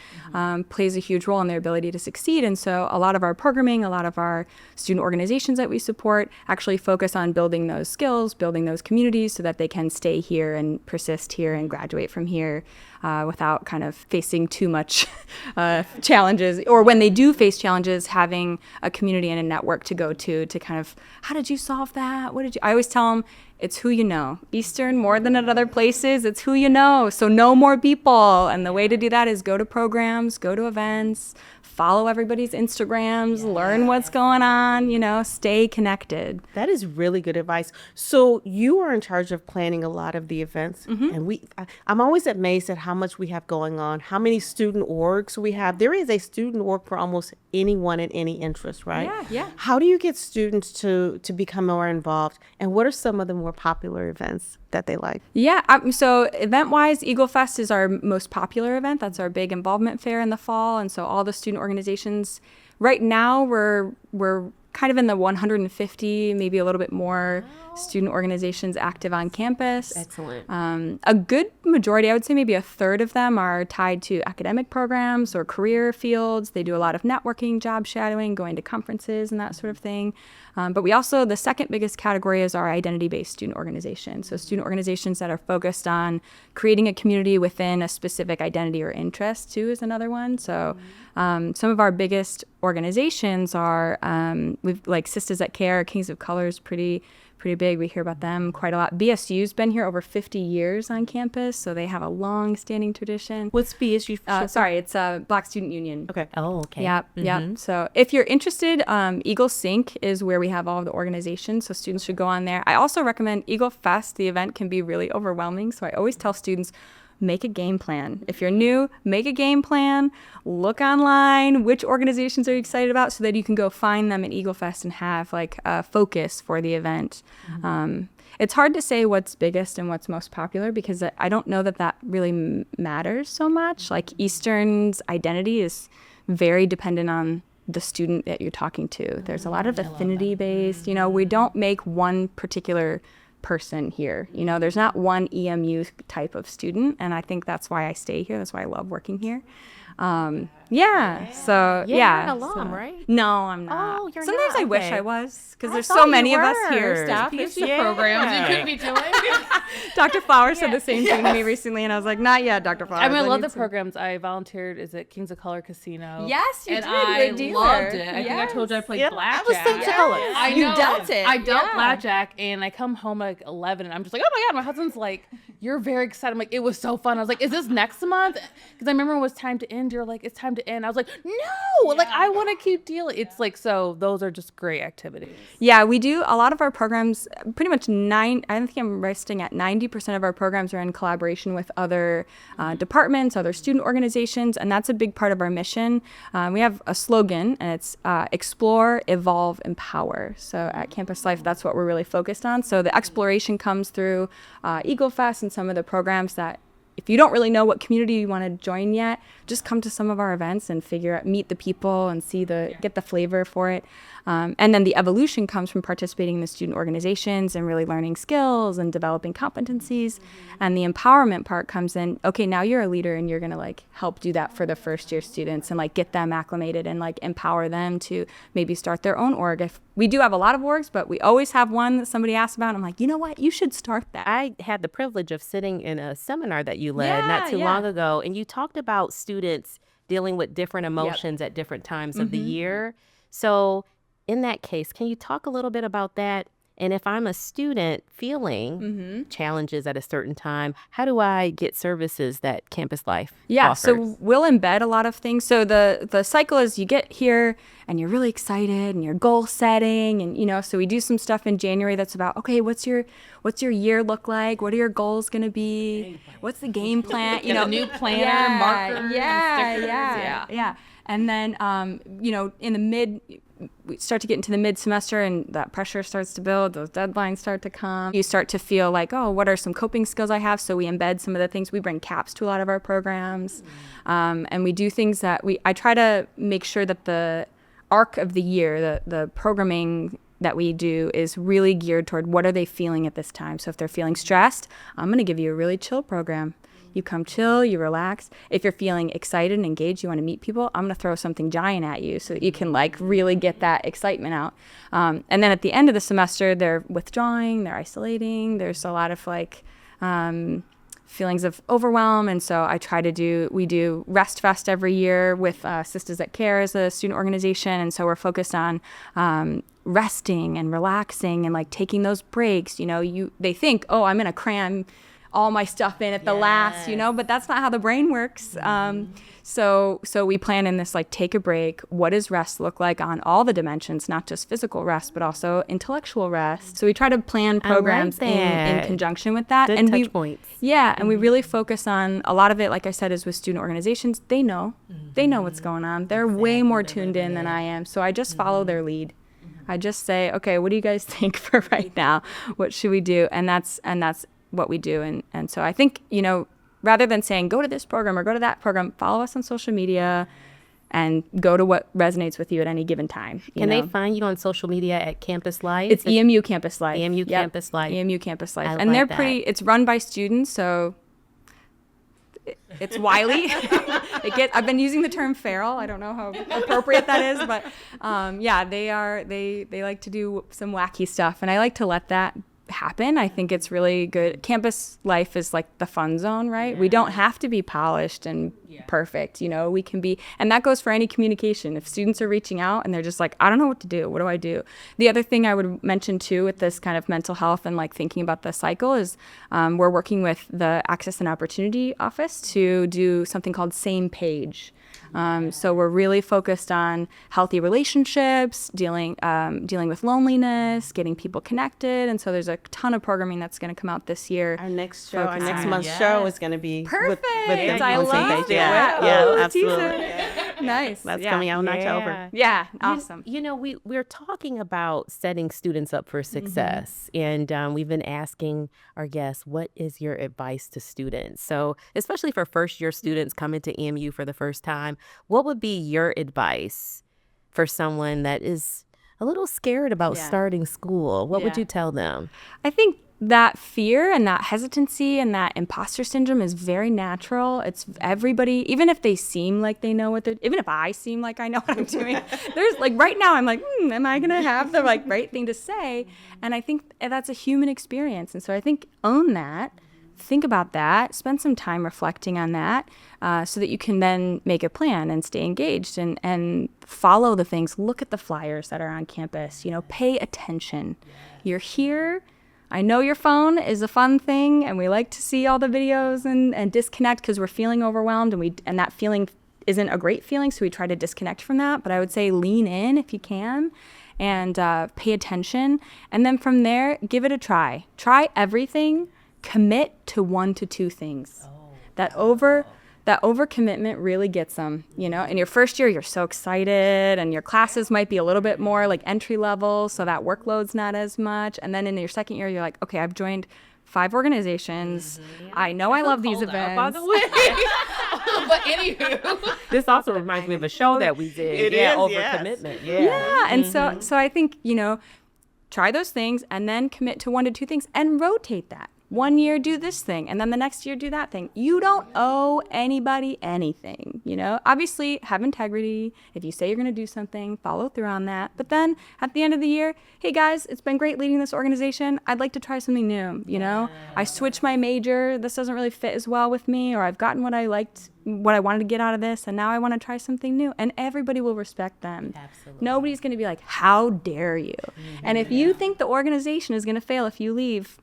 plays a huge role in their ability to succeed. And so a lot of our programming, a lot of our student organizations that we support actually focus on building those skills, building those communities so that they can stay here and persist here and graduate from here without kind of facing too much challenges. Or when they do face challenges, having a community and a network to go to kind of, how did you solve that? I always tell them, it's who you know. Eastern, more than at other places, it's who you know. So know more people. And the way to do that is go to programs, go to events, follow everybody's Instagrams, learn what's going on, stay connected.
That is really good advice. So you are in charge of planning a lot of the events. And I'm always amazed at how much we have going on, how many student orgs we have. There is a student org for almost anyone in any interest, right?
Yeah.
How do you get students to become more involved? And what are some of the more popular events that they like?
Yeah, so event-wise, Eagle Fest is our most popular event. That's our big involvement fair in the fall. And so all the student organizations, right now we're kind of in the 150, maybe a little bit more student organizations active on campus.
Excellent.
A good majority, I would say maybe a third of them are tied to academic programs or career fields. They do a lot of networking, job shadowing, going to conferences and that sort of thing. But we also, the second biggest category is our identity-based student organization. So student organizations that are focused on creating a community within a specific identity or interest too is another one. So some of our biggest organizations are, we've like Sisters That Care, Kings of Colors, pretty big. We hear about them quite a lot. BSU's been here over 50 years on campus, so they have a long-standing tradition.
What's BSU?
It's Black Student Union.
Okay.
Oh, okay.
Yeah. So if you're interested, Eagle Sync is where we have all of the organizations, so students should go on there. I also recommend Eagle Fest. The event can be really overwhelming, so I always tell students, make a game plan. If you're new, make a game plan, look online, which organizations are you excited about, so that you can go find them at Eagle Fest and have like a focus for the event. It's hard to say what's biggest and what's most popular, because I don't know that really matters so much. Like Eastern's identity is very dependent on the student that you're talking to. There's a lot of affinity based, we don't make one particular person here. There's not one EMU type of student, and I think that's why I stay here. That's why I love working here. So
You're an alum, right?
No, I'm not.
Oh, you're
Sometimes
not?
I wish
Okay.
I was, because
I
there's
thought
so
you
many of us
were.
here.
Staff
Piece of programs you could be doing.
Dr. Flowers said the same thing to me recently, and I was like, not yet, Dr. Flowers.
I love
need
the
some-"
programs. I volunteered at Kings of Color Casino.
Yes, you
and
did.
I
You're a dealer.
loved it. I think I told you I played blackjack.
I was so jealous.
I
You
know.
dealt it.
I dealt
Yeah.
blackjack, and I come home at like 11, and I'm just like, oh my god. My husband's like, you're very excited. I'm like, it was so fun. I was like, is this next month? Because I remember when it was time to end. You're like, it's time to end. I was like, no, like I want to keep dealing. It's like, so those are just great activities.
Yeah, we do a lot of our programs. Pretty much I think I'm resting at 90% of our programs are in collaboration with other departments, other student organizations, and that's a big part of our mission. We have a slogan, and it's explore, evolve, empower. So at Campus Life, that's what we're really focused on. So the exploration comes through Eagle Fest and some of the programs that, if you don't really know what community you want to join yet, just come to some of our events and meet the people and get the flavor for it. And then the evolution comes from participating in the student organizations and really learning skills and developing competencies. And the empowerment part comes in, okay, now you're a leader and you're going to like help do that for the first year students and like get them acclimated and like empower them to maybe start their own org. If we do have a lot of orgs, but we always have one that somebody asks about. I'm like, you know what? You should start that.
I had the privilege of sitting in a seminar that you led not too long ago, and you talked about students dealing with different emotions at different times of the year. So in that case, can you talk a little bit about that? And if I'm a student feeling challenges at a certain time, how do I get services that Campus Life offers?
So we'll embed a lot of things. So the cycle is you get here and you're really excited and you're goal setting, and so we do some stuff in January that's about, okay, what's your year look like? What are your goals going to be? What's the game plan?
A new planner, markers, and stickers.
And then in we start to get into the mid-semester, and that pressure starts to build. Those deadlines start to come. You start to feel like, oh, what are some coping skills I have? So we embed some of the things. We bring caps to a lot of our programs, and we do things that I try to make sure that the arc of the year, the programming that we do is really geared toward what are they feeling at this time. So if they're feeling stressed, I'm going to give you a really chill program. You come chill, you relax. If you're feeling excited and engaged, you want to meet people, I'm going to throw something giant at you so that you can like really get that excitement out. And then at the end of the semester, they're withdrawing, they're isolating. There's a lot of like feelings of overwhelm. And so we do Rest Fest every year with Sisters That Care as a student organization. And so we're focused on resting and relaxing and like taking those breaks. They think, oh, I'm going to cram all my stuff in at the last, but that's not how the brain works. So we plan in this, like, take a break. What does rest look like on all the dimensions, not just physical rest, but also intellectual rest? So we try to plan programs in conjunction with that.
Good
and
touch points.
Yeah, and we really focus on, a lot of it, like I said, is with student organizations. They know what's going on. They're way more tuned in than I am. So I just follow their lead. I just say, okay, what do you guys think for right now? What should we do? And that's what we do. And so I think, rather than saying go to this program or go to that program, follow us on social media and go to what resonates with you at any given time.
Can they find you on social media at Campus Life?
It's EMU Campus Life.
EMU Campus Life.
EMU Campus Life.
I
And they're
like that.
it's run by students, so it's wily. I've been using the term feral. I don't know how appropriate that is, but they like to do some wacky stuff, and I like to let that happen. I think it's really good. Campus life is like the fun zone, right? We don't have to be polished and perfect, we can be, and that goes for any communication. If students are reaching out and they're just like, I don't know what to do, what do I do? The other thing I would mention too with this kind of mental health and like thinking about the cycle is we're working with the Access and Opportunity Office to do something called Same Page. So we're really focused on healthy relationships, dealing with loneliness, getting people connected. And so there's a ton of programming that's going to come out this year.
Our next show, our
Focus
next
on-
month's show is going to be
Perfect.
with them
I
on the same
love
page. Yeah,
Ooh,
absolutely.
Nice.
That's
Yeah.
coming out in October.
Yeah, awesome.
You know, we're talking about setting students up for success, and we've been asking our guests, what is your advice to students? So, especially for first-year students coming to EMU for the first time, what would be your advice for someone that is a little scared about starting school? What would
Yeah.
you tell them?
I think that fear and that hesitancy and that imposter syndrome is very natural. It's everybody, even if they seem like they know what they're, even if I seem like I know what I'm doing, there's like right now I'm like, am I going to have the like right thing to say? And I think that's a human experience. And so I think own that, think about that, spend some time reflecting on that so that you can then make a plan and stay engaged and follow the things. Look at the flyers that are on campus, pay attention. You're here. I know your phone is a fun thing, and we like to see all the videos and disconnect because we're feeling overwhelmed, and that feeling isn't a great feeling, so we try to disconnect from that. But I would say lean in if you can and pay attention. And then from there, give it a try. Try everything. Commit to 1 to 2 things. That overcommitment really gets them. In your first year, you're so excited, and your classes might be a little bit more like entry level, so that workload's not as much. And then in your second year, you're like, okay, I've joined 5 organizations. I know I love these events.
By the way. But anywho, this also reminds me of a show that we did. Overcommitment.
Yeah. And so I think, try those things and then commit to 1 to 2 things and rotate that. 1 year, do this thing, and then the next year, do that thing. You don't owe anybody anything, Obviously, have integrity. If you say you're going to do something, follow through on that. But then at the end of the year, hey, guys, it's been great leading this organization. I'd like to try something new, I switched my major. This doesn't really fit as well with me, or I've gotten what I liked, what I wanted to get out of this, and now I want to try something new. And everybody will respect them.
Absolutely.
Nobody's going to be like, how dare you? And if you think the organization is going to fail if you leave,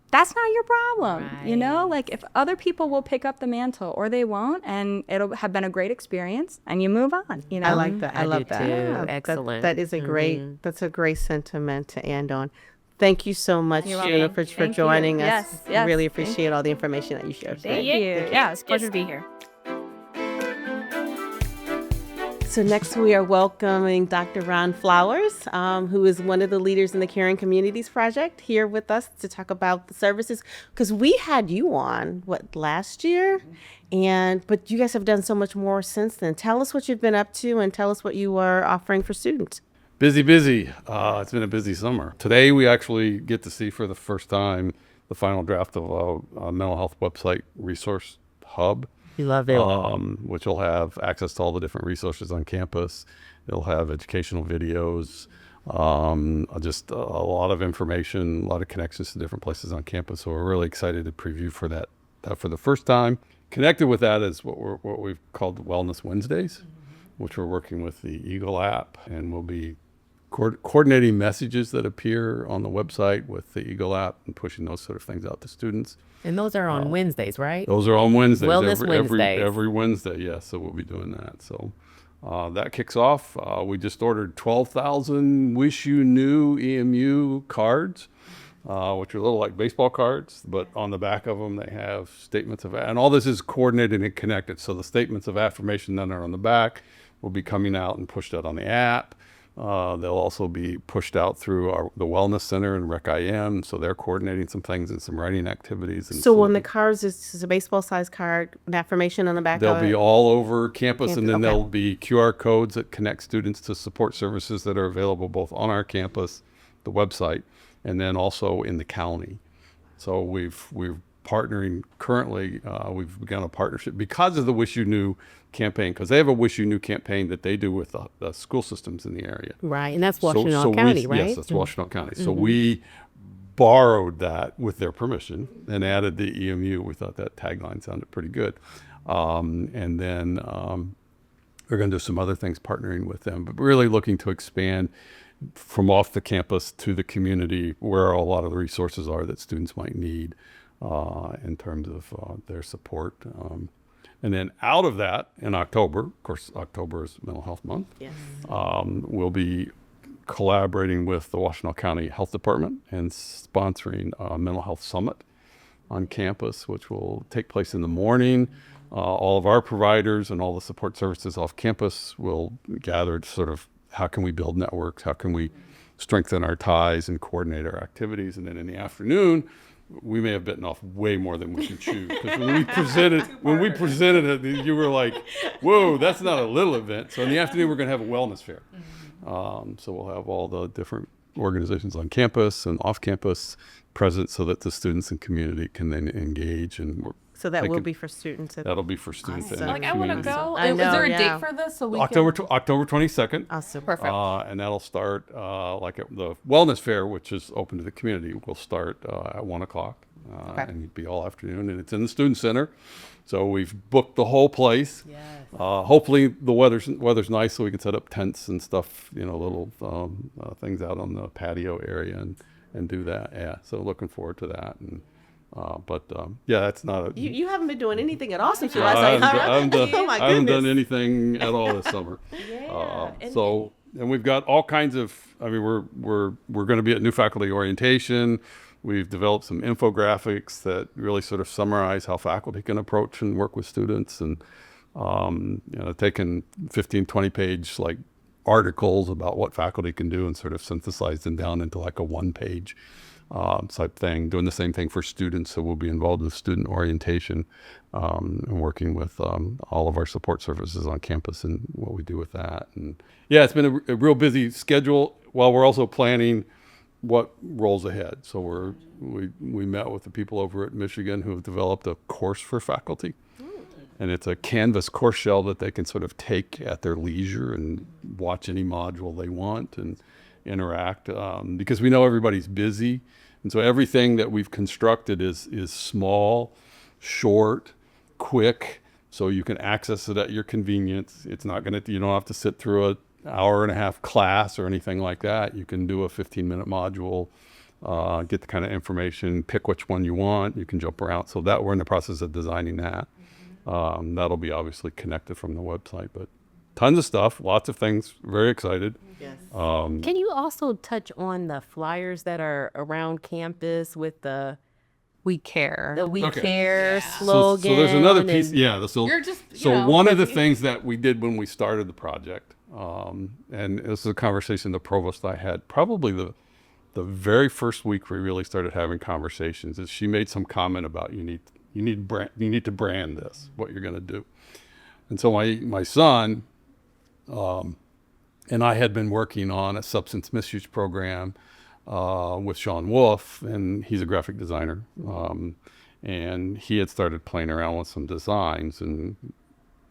that's not your problem, Like if other people will pick up the mantle or they won't, and it'll have been a great experience, and you move on,
I like that. I love
do
that.
too.
Yeah,
Excellent.
That is a great. That's a great sentiment to end on. Thank you so much, Juniper, for joining us.
Yes.
Really appreciate all the information that you shared today.
Thank you. Yeah, it's a pleasure to be here.
So next we are welcoming Dr. Ron Flowers, who is one of the leaders in the Caring Communities Project, here with us to talk about the services. Because we had you on, last year? But you guys have done so much more since then. Tell us what you've been up to and tell us what you are offering for students.
Busy. It's been a busy summer. Today we actually get to see for the first time the final draft of a mental health website resource hub.
You love it.
Which will have access to all the different resources on campus. It'll have educational videos, just a lot of information, a lot of connections to different places on campus. So we're really excited to preview for that for the first time. Connected with that is what we've called Wellness Wednesdays, which we're working with the Eagle app, and we'll be coordinating messages that appear on the website with the Eagle app and pushing those sort of things out to students.
And those are on Wednesdays, right?
Those are on Wednesdays.
Wellness Wednesdays.
Every Wednesday, yes. So we'll be doing that. So that kicks off. We just ordered 12,000 Wish You Knew EMU cards, which are a little like baseball cards, but on the back of them they have statements of, and all this is coordinated and connected. So the statements of affirmation that are on the back will be coming out and pushed out on the app. They'll also be pushed out through the Wellness Center and Rec IM, so they're coordinating some things and some writing activities. And
So on the cards, is a baseball-sized card, an affirmation on the back
they'll
of it?
be all over campus, and then
Okay.
there'll be QR codes that connect students to support services that are available both on our campus, the website, and then also in the county. So we're partnering currently. We've begun a partnership because of the Wish You Knew campaign, because they have a Wish You Knew campaign that they do with the school systems in the area.
Right, and that's Washtenaw County, right?
Yes, that's Washtenaw County. So we borrowed that with their permission and added the EMU. We thought that tagline sounded pretty good. And then we're going to do some other things partnering with them, but really looking to expand from off the campus to the community where a lot of the resources are that students might need in terms of their support. And then out of that, in October, of course, October is Mental Health Month,
Yes.
we'll be collaborating with the Washtenaw County Health Department and sponsoring a mental health summit on campus, which will take place in the morning. All of our providers and all the support services off campus will gather to sort of how can we build networks, how can we strengthen our ties and coordinate our activities. And then in the afternoon, we may have bitten off way more than we can chew. Because when we presented it, you were like, whoa, that's not a little event. So in the afternoon, we're going to have a wellness fair. So we'll have all the different organizations on campus and off campus present so that the students and community can then engage and work.
So that will be for students.
That'll be for students and
Like, I want to
community.
go.
I
Is
know,
there a
yeah.
date for this? So we
October
can.
October 22nd.
Awesome.
Perfect.
And that'll start like at the wellness fair, which is open to the community, will start at 1 o'clock.
Okay.
And it'd be all afternoon, and it's in the student center. So we've booked the whole place.
Yes.
Hopefully the weather's nice, so we can set up tents and stuff, little things out on the patio area and do that. Yeah, so looking forward to that. And yeah, that's not a.
You haven't been doing anything at all since you
I
last
haven't,
night.
I haven't done,
Oh my
I haven't done
goodness.
anything at all this summer. And we've got all kinds of. I mean, we're going to be at new faculty orientation. We've developed some infographics that really sort of summarize how faculty can approach and work with students, and taking 15, 20-page like articles about what faculty can do and sort of synthesize them down into like a one-page type thing. Doing the same thing for students, so we'll be involved with student orientation and working with all of our support services on campus and what we do with that. And yeah, it's been a real busy schedule while we're also planning what rolls ahead. So we met with the people over at Michigan who have developed a course for faculty. And it's a Canvas course shell that they can sort of take at their leisure and watch any module they want and interact, because we know everybody's busy. And so everything that we've constructed is small, short, quick, so you can access it at your convenience. It's not going to, you don't have to sit through an hour and a half class or anything like that. You can do a 15-minute module, get the kind of information, pick which one you want. You can jump around. So that we're in the process of designing that. That'll be obviously connected from the website, but tons of stuff, lots of things. Very excited.
Yes.
Can you also touch on the flyers that are around campus with the
We care.
We
Okay.
Care
So
slogan?
there's another piece.
and-
Yeah. So,
You're just,
one of the things that we did when we started the project, and this is a conversation the provost and I had probably the very first week we really started having conversations, is she made some comment about you need to brand this, what you're going to do. And so my son and I had been working on a substance misuse program with Sean Wolf, and he's a graphic designer. And he had started playing around with some designs, and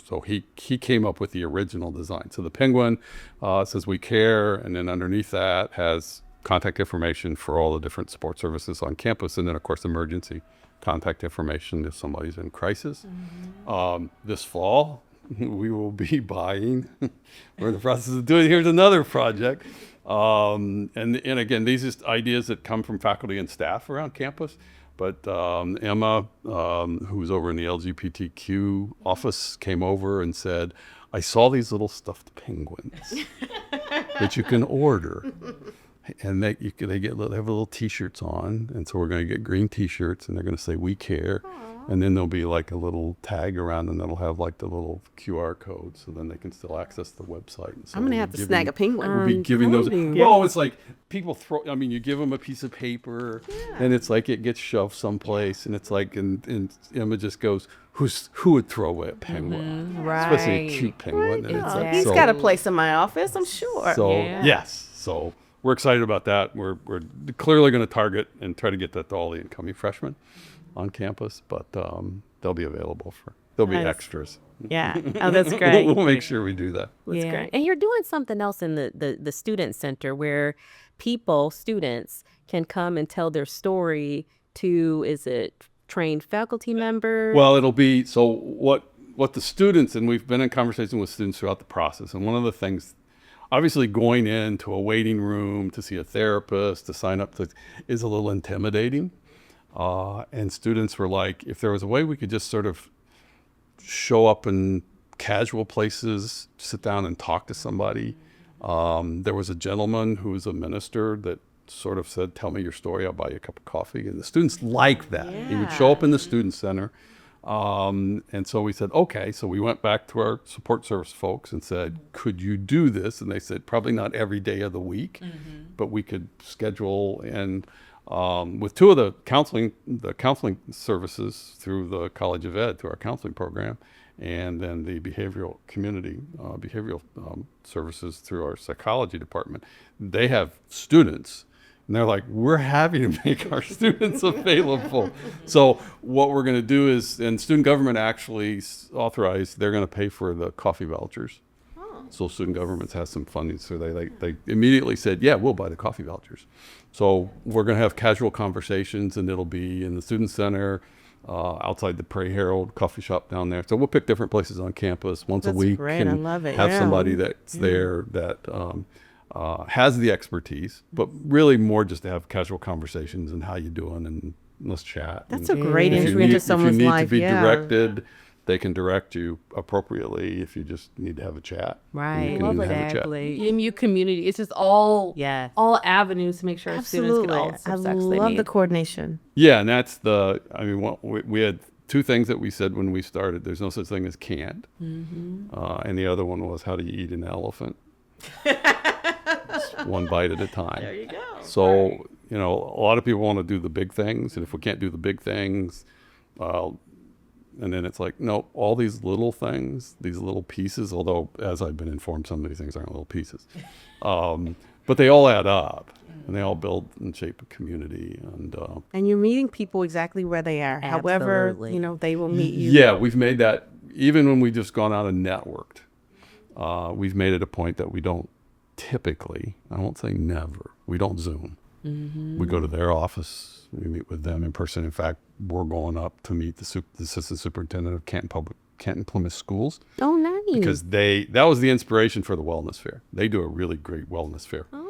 so he came up with the original design. So the penguin says "We Care," and then underneath that has contact information for all the different support services on campus, and then of course emergency contact information if somebody's in crisis. This fall, we will be buying. We're in the process of doing. Here's another project, and again, these are ideas that come from faculty and staff around campus. But Emma, who's over in the LGBTQ office, came over and said, "I saw these little stuffed penguins that you can order." And they have little T-shirts on, and so we're going to get green T-shirts, and they're going to say "We Care," and then there'll be like a little tag around, and that'll have like the little QR code, so then they can still access the website. And so
I'm gonna have to snag a penguin.
We'll be giving those. Well, it's like people throw. I mean, you give them a piece of paper, and it's like it gets shoved someplace, and it's like, and Emma just goes, "Who would throw away a penguin, especially a cute penguin?" And it's like,
He's
so,
got a place in my office, I'm sure.
so yes, so we're excited about that. We're clearly going to target and try to get that to all the incoming freshmen on campus, but they'll be available there'll be
Nice.
extras.
Yeah. Oh, that's great.
We'll make sure we do that.
That's great.
And you're doing something else in the student center where students can come and tell their story to, is it trained faculty members?
Well, it'll be, so what the students, and we've been in conversation with students throughout the process, and one of the things, obviously going into a waiting room to see a therapist, to sign up to, is a little intimidating. And students were like, if there was a way we could just sort of show up in casual places, sit down and talk to somebody. There was a gentleman who was a minister that sort of said, tell me your story, I'll buy you a cup of coffee. And the students liked that. He would show up in the student center. And so we said, okay. So we went back to our support service folks and said, could you do this? And they said, probably not every day of the week, but we could schedule. And with two of the counseling services through the College of Ed, through our counseling program, and then the behavioral services through our psychology department, they have students. And they're like, we're happy to make our students available. So what we're going to do is, and student government actually authorized, they're going to pay for the coffee vouchers. So student governments has some funding. So they immediately said, yeah, we'll buy the coffee vouchers. So we're going to have casual conversations, and it'll be in the student center, outside the Prairie Herald coffee shop down there. So we'll pick different places on campus once a week.
Great.
And
I love it.
have somebody that's there that has the expertise, but really more just to have casual conversations and how you doing and let's chat.
That's
And
a great
if you
entry into
need-
someone's
If you need
life.
to be
Yeah.
directed, they can direct you appropriately if you just need to have a chat.
Right.
You can have a chat.
Exactly. EMU community. It's just all
Yes.
all avenues to make sure students get all the
I
success they
love
need.
the coordination.
Yeah, and that's we had two things that we said when we started. There's no such thing as can't. And the other one was, how do you eat an elephant? Just one bite at a time. There you go. So, a lot of people want to do the big things. And if we can't do the big things, and then it's like, no, all these little things, these little pieces, although as I've been informed, some of these things aren't little pieces. But they all add up. And they all build and shape a community.
And you're meeting people exactly where they are. However,
Absolutely.
they will meet you.
Yeah, we've made that, even when we've just gone out and networked, we've made it a point that we don't typically, I won't say never, we don't Zoom. We go to their office, we meet with them in person. In fact, we're going up to meet the assistant superintendent of Canton Plymouth Schools.
Oh, nice.
Because that was the inspiration for the wellness fair. They do a really great wellness fair.
Oh.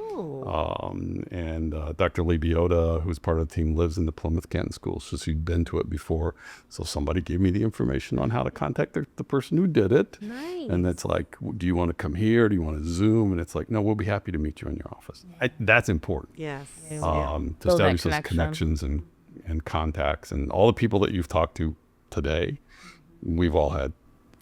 And Dr. Lee Biota, who's part of the team, lives in the Plymouth Canton Schools, so she'd been to it before. So somebody gave me the information on how to contact the person who did it.
Nice.
And it's like, do you want to come here? Do you want to Zoom? And it's like, no, we'll be happy to meet you in your office. That's important.
Yes.
To
Build that
establish those
connection.
connections and contacts. And all the people that you've talked to today, we've all had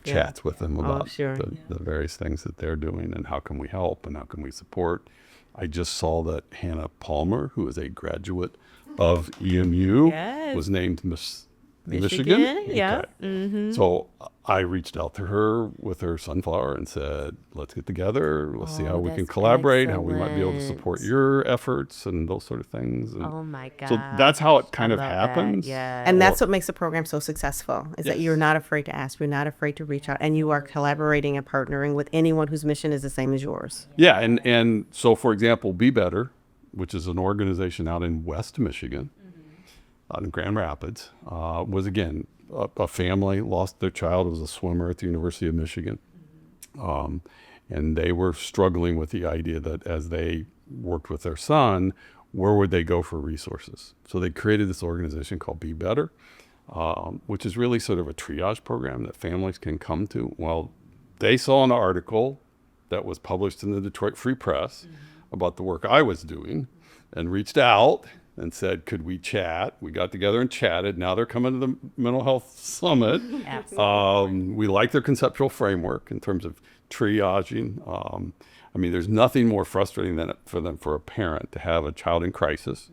chats with them about
sure.
the various things that they're doing and how can we help and how can we support. I just saw that Hannah Palmer, who is a graduate of EMU,
Yes.
was named Miss Michigan.
Yeah.
Okay. So I reached out to her with her sunflower and said, let's get together. Let's see how we can
that's
collaborate, how we might be able to
excellent.
support your efforts and those sort of things. And
Oh my God.
so that's how it kind of
love that.
happens.
Yeah.
And that's what makes the program so successful, is that
Yes.
you're not afraid to ask, you're not afraid to reach out, and you are collaborating and partnering with anyone whose mission is the same as yours.
Yeah, and so for example, Be Better, which is an organization out in West Michigan, out in Grand Rapids, was again a family lost their child. It was a swimmer at the University of Michigan, and they were struggling with the idea that as they worked with their son, where would they go for resources? So they created this organization called Be Better, which is really sort of a triage program that families can come to. Well, they saw an article that was published in the Detroit Free Press about the work I was doing and reached out and said, could we chat? We got together and chatted. Now they're coming to the Mental Health Summit. We like their conceptual framework in terms of triaging. I mean, there's nothing more frustrating than for a parent to have a child in crisis.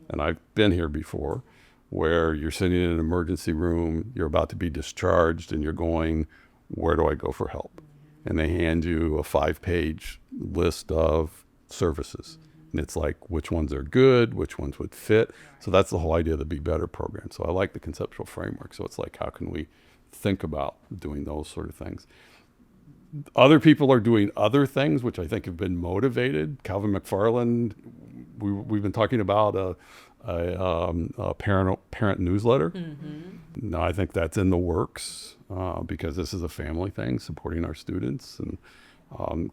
And I've been here before, where you're sitting in an emergency room, you're about to be discharged, and you're going, where do I go for help? And they hand you a 5-page list of services. And it's like, which ones are good, which ones would fit. So that's the whole idea of the Be Better program. So I like the conceptual framework. So it's like, how can we think about doing those sort of things? Other people are doing other things, which I think have been motivated. Calvin McFarland, we've been talking about a parent newsletter. Now I think that's in the works because this is a family thing, supporting our students and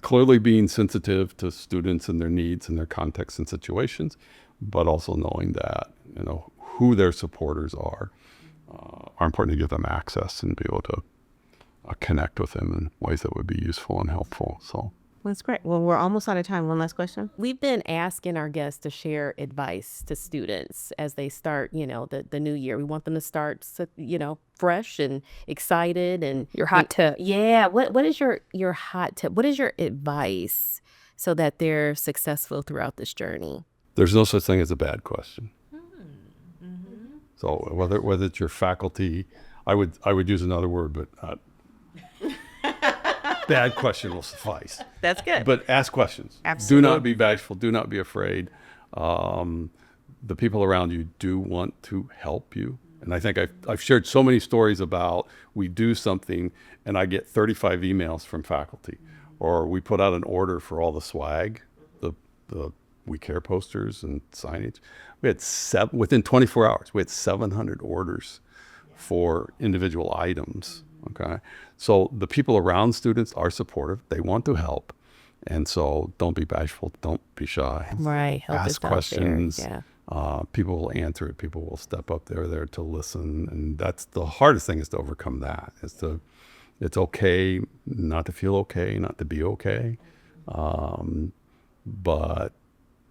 clearly being sensitive to students and their needs and their contexts and situations, but also knowing that who their supporters are important to give them access and be able to connect with them in ways that would be useful and helpful. So.
That's great. Well, we're almost out of time. One last question.
We've been asking our guests to share advice to students as they start, the new year. We want them to start, fresh and excited. And
Your hot tip.
Yeah. What is your hot tip? What is your advice so that they're successful throughout this journey?
There's no such thing as a bad question. So whether it's your faculty, I would use another word, but bad question will suffice.
That's good.
But ask questions.
Absolutely.
Do not be bashful. Do not be afraid. The people around you do want to help you. And I think I've shared so many stories about we do something and I get 35 emails from faculty, or we put out an order for all the swag, the We Care posters and signage. We had within 24 hours, we had 700 orders for individual items. Okay. So the people around students are supportive. They want to help. And so don't be bashful. Don't be shy.
Right. Help
Ask
is out
questions.
there. Yeah.
People will answer it. People will step up. They're there to listen. And that's the hardest thing, is to overcome that. It's okay not to feel okay, not to be okay. But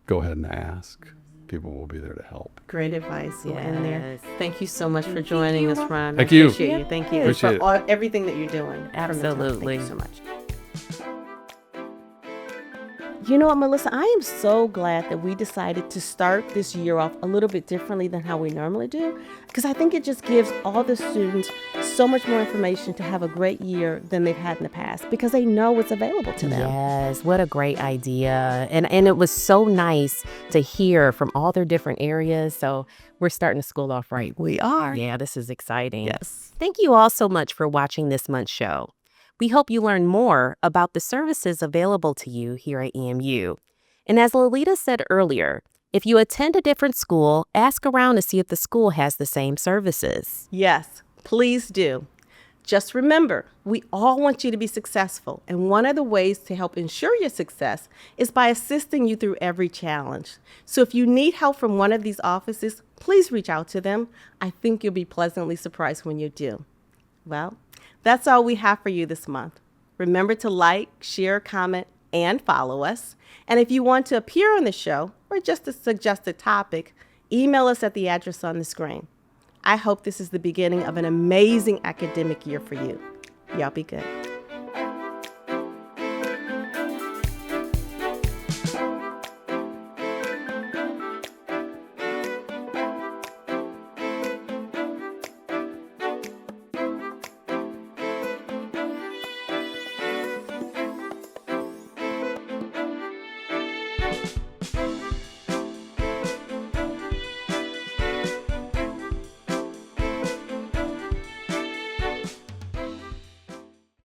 go ahead and ask. People will be there to help.
Great advice. We'll end there.
Yes.
Thank you so much for joining us, Ron.
Thank you.
Appreciate you. Thank you
Appreciate
for
it.
everything that you're doing.
Absolutely.
Thank you so much. You know what, Melissa? I am so glad that we decided to start this year off a little bit differently than how we normally do, because I think it just gives all the students so much more information to have a great year than they've had in the past, because they know what's available to them.
Yes, what a great idea. And it was so nice to hear from all their different areas. So we're starting the school off right.
We are.
Yeah, this is exciting.
Yes.
Thank you all so much for watching this month's show. We hope you learn more about the services available to you here at EMU. And as Lolita said earlier, if you attend a different school, ask around to see if the school has the same services.
Yes, please do. Just remember, we all want you to be successful, and one of the ways to help ensure your success is by assisting you through every challenge. So if you need help from one of these offices, please reach out to them. I think you'll be pleasantly surprised when you do. Well, that's all we have for you this month. Remember to like, share, comment, and follow us. And if you want to appear on the show or just to suggest a topic, email us at the address on the screen. I hope this is the beginning of an amazing academic year for you. Y'all be good.